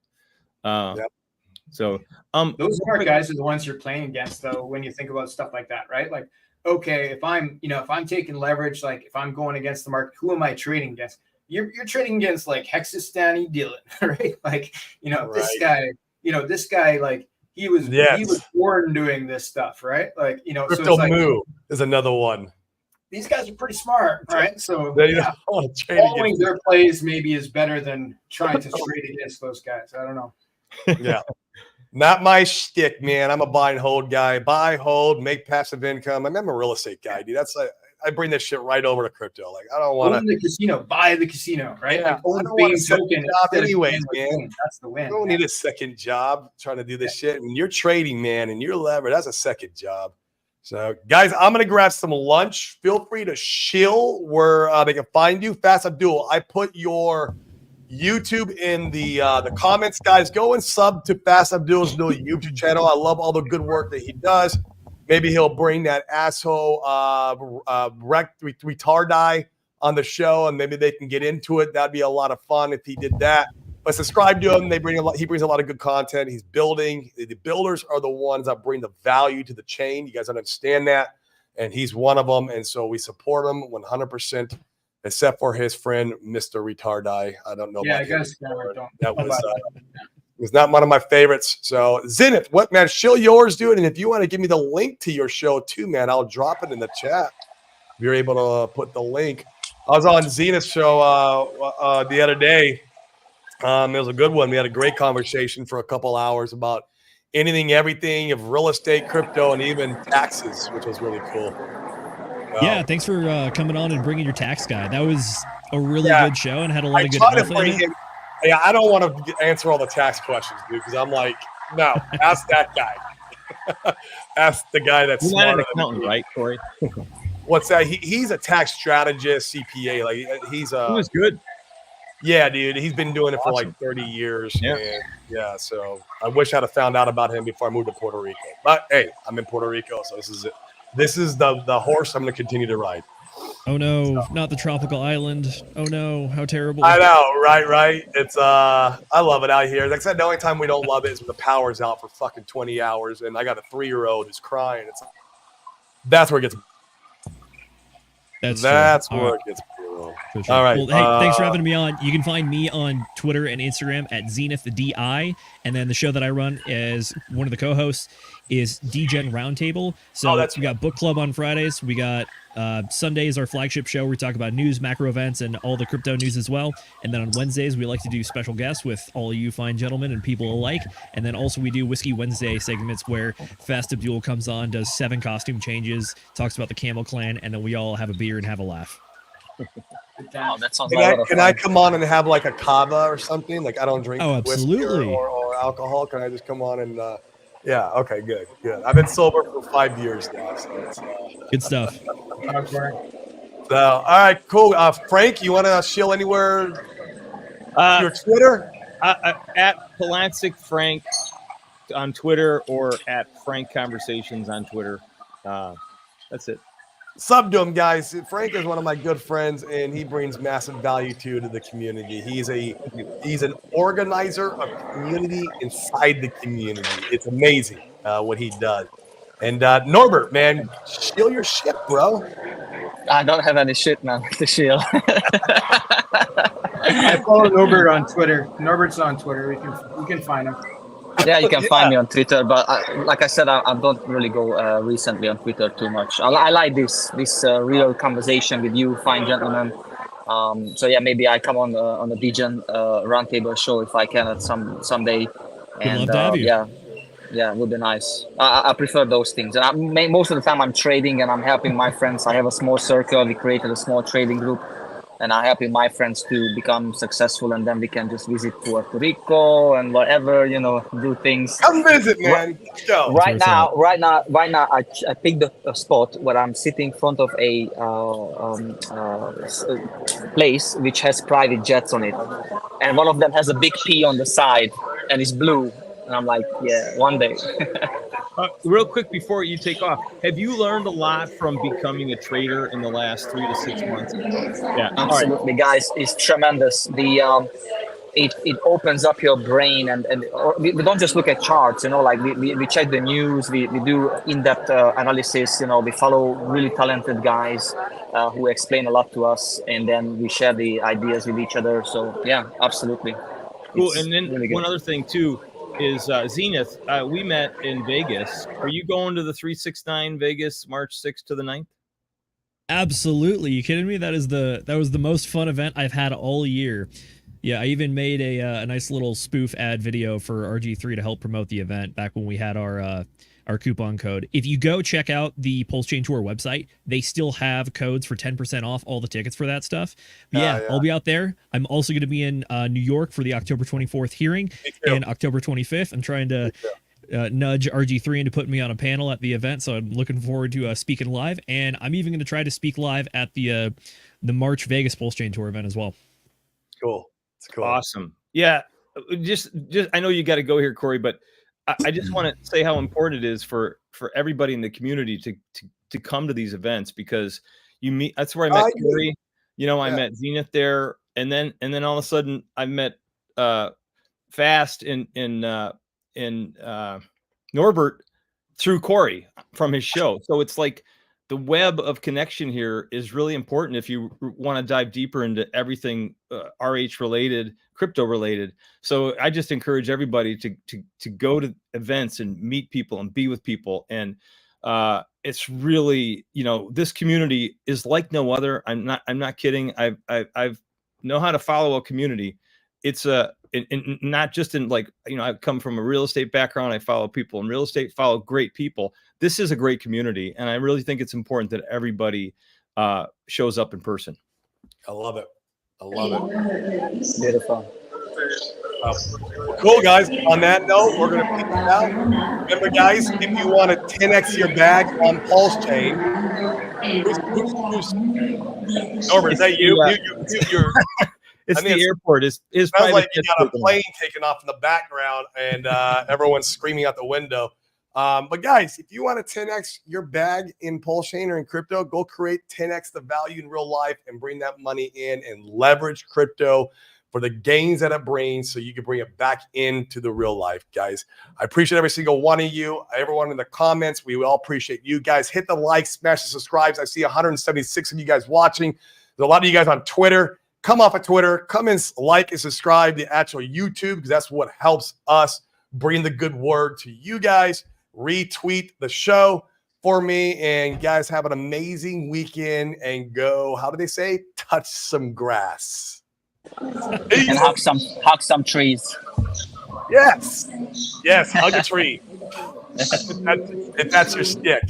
So those smart guys are the ones you're playing against, though, when you think about stuff like that, right? Like, okay, if I'm taking leverage, like if I'm going against the market, who am I trading against? You're trading against like Hexastani Dylan, right? Like, this guy, like he was born doing this stuff, right? Like, so it's like, Moo is another one. These guys are pretty smart, right? So following their plays maybe is better than trying to trade against those guys. I don't know. Yeah. Not my shtick, man. I'm a buy and hold guy. Buy, hold, make passive income. I'm a real estate guy, dude. That's like I bring this shit right over to crypto. Like I don't want to the casino, buy the casino, right? Yeah, like, I don't want a second job anyways, man. That's the win. You don't need a second job trying to do this shit. When you're trading, man, and you're levered, that's a second job. So, guys, I'm gonna grab some lunch. Feel free to chill where they can find you. Fast Abdul, I put your YouTube in the comments, guys. Go and sub to Fast Abdul's new YouTube channel. I love all the good work that he does. Maybe he'll bring that asshole retardai on the show, and maybe they can get into it. That'd be a lot of fun if he did that. But subscribe to him. He brings a lot of good content. He's building. The builders are the ones that bring the value to the chain. You guys understand that, and he's one of them. And so we support him 100%, except for his friend Mr. Retardai. I don't know. Yeah, about I guess that was not one of my favorites. So Zenith, what man? Show yours, dude. And if you want to give me the link to your show too, man, I'll drop it in the chat. If you're able to put the link. I was on Zenith's show the other day. It was a good one. We had a great conversation for a couple hours about anything, everything of real estate, crypto, and even taxes, which was really cool. Yeah, thanks for coming on and bringing your tax guy. That was a really good show and had a lot of good try to info in bring it. him. Yeah, I don't want to answer all the tax questions, dude, because I'm like, no, ask that guy. Ask the guy that's You're not an smarter than accountant, me. right, Corey? What's that? He's a tax strategist, CPA. Like he's He was good. yeah, dude. He's been doing it for Awesome. like 30 years. Yeah. And yeah. So I wish I'd have found out about him before I moved to Puerto Rico. But hey, I'm in Puerto Rico, so this is it. This is the horse I'm going to continue to ride. Oh no, not the tropical island. Oh no, how terrible. I know, right? It's I love it out here. Like I said, the only time we don't love it is when the power's out for fucking 20 hours, and I got a 3-year-old who's crying. That's where it gets. That's That's true. where All it gets brutal. For sure. All right, Well, hey, thanks for having me on. You can find me on Twitter and Instagram at ZenithDI. And then the show that I run as one of the co-hosts is DGen Roundtable. So we got book club on Fridays. We got Sunday is our flagship show where we talk about news, macro events, and all the crypto news as well. And then on Wednesdays, we like to do special guests with all of you fine gentlemen and people alike. And then also we do Whiskey Wednesday segments where Fast Abdul comes on, does 7 costume changes, talks about the Camel Clan, and then we all have a beer and have a laugh. Wow, that sounds like a lot of Can I fun. come on and have like a cava or something? Like I don't drink whiskey absolutely. or alcohol. Can I just come on and yeah, okay, good. I've been sober for 5 years now, so it's good stuff. So all right, cool. Frank, you want to shill anywhere? Your Twitter? At Polancic Frank on Twitter or at Frank Conversations on Twitter. That's it. Sub to him, guys. Frank is one of my good friends, and he brings massive value to the community. He's an organizer of community inside the community. It's amazing what he does. And Norbert, man, shill your shit, bro. I don't have any shit, man, to shield. I follow Norbert on Twitter. Norbert's on Twitter. You can find him. Yeah, you can find me on Twitter, but like I said, I don't really go recently on Twitter too much. I like this real conversation with you, fine gentlemen. So yeah, maybe I come on the DGen Roundtable show if I can at someday. And love to have you. yeah, it would be nice. I prefer those things. And most of the time I'm trading and I'm helping my friends. I have a small circle. We created a small trading group. And I'm helping my friends to become successful, and then we can just visit Puerto Rico and whatever, do things. Come visit, man. Let's go. Right now, I picked a spot where I'm sitting in front of a place which has private jets on it, and one of them has a big P on the side and it's blue. And I'm like, yeah, one day. Real quick before you take off, have you learned a lot from becoming a trader in the last 3 to 6 months? Yeah, absolutely, guys. It's tremendous. It opens up your brain, and we don't just look at charts. Like we check the news. We do in-depth analysis. We follow really talented guys who explain a lot to us, and then we share the ideas with each other. So yeah, absolutely. Cool. It's And then really good. one other thing too is Zenith. We met in Vegas. Are you going to the 369 Vegas March 6th to the 9th? Absolutely. You kidding me? That was the most fun event I've had all year. Yeah, I even made a nice little spoof ad video for RG3 to help promote the event back when we had our coupon code. If you go check out the Pulse Chain Tour website, they still have codes for 10% off all the tickets for that stuff. But yeah, I'll be out there. I'm also going to be in New York for the October 24th hearing and October 25th. I'm trying to nudge RG3 into putting me on a panel at the event, so I'm looking forward to speaking live. And I'm even going to try to speak live at the March Vegas Pulse Chain Tour event as well. Cool. It's cool. Awesome. Yeah. Just I know you got to go here, Corey, but I just want to say how important it is for everybody in the community to come to these events, because you meet. That's where I met Corey. You know, I met Zenith there, and then all of a sudden I met Fast in Norbert through Corey from his show. So it's like the web of connection here is really important if you want to dive deeper into everything RH related, crypto related. So I just encourage everybody to go to events and meet people and be with people. And it's really, you know, this community is like no other. I'm not kidding. I've know how to follow a community. It's not just in, like, you know, I've come from a real estate background. I follow people in real estate, follow great people. This is a great community. And I really think it's important that everybody shows up in person. I love it. I love it. Beautiful. Cool, guys. On that note, we're going to pick it out. Remember, guys, if you want to 10x your bag on Pulse Chain, Norbert, is that you? You're It's the airport. Is sounds like you got a plane taking off in the background, and everyone's screaming out the window. But guys, if you want to 10x your bag in Pulse Chain or in crypto, go create 10x the value in real life and bring that money in and leverage crypto for the gains that it brings, so you can bring it back into the real life, guys. I appreciate every single one of you, everyone in the comments. We all appreciate you guys. Hit the like, smash the subscribes. I see 176 of you guys watching. There's a lot of you guys on Twitter. Come off of Twitter, come and like and subscribe to the actual YouTube, because that's what helps us bring the good word to you guys. Retweet the show for me, and guys, have an amazing weekend and go, how do they say, touch some grass. And hug some trees. Yes, hug a tree. If that's your stick.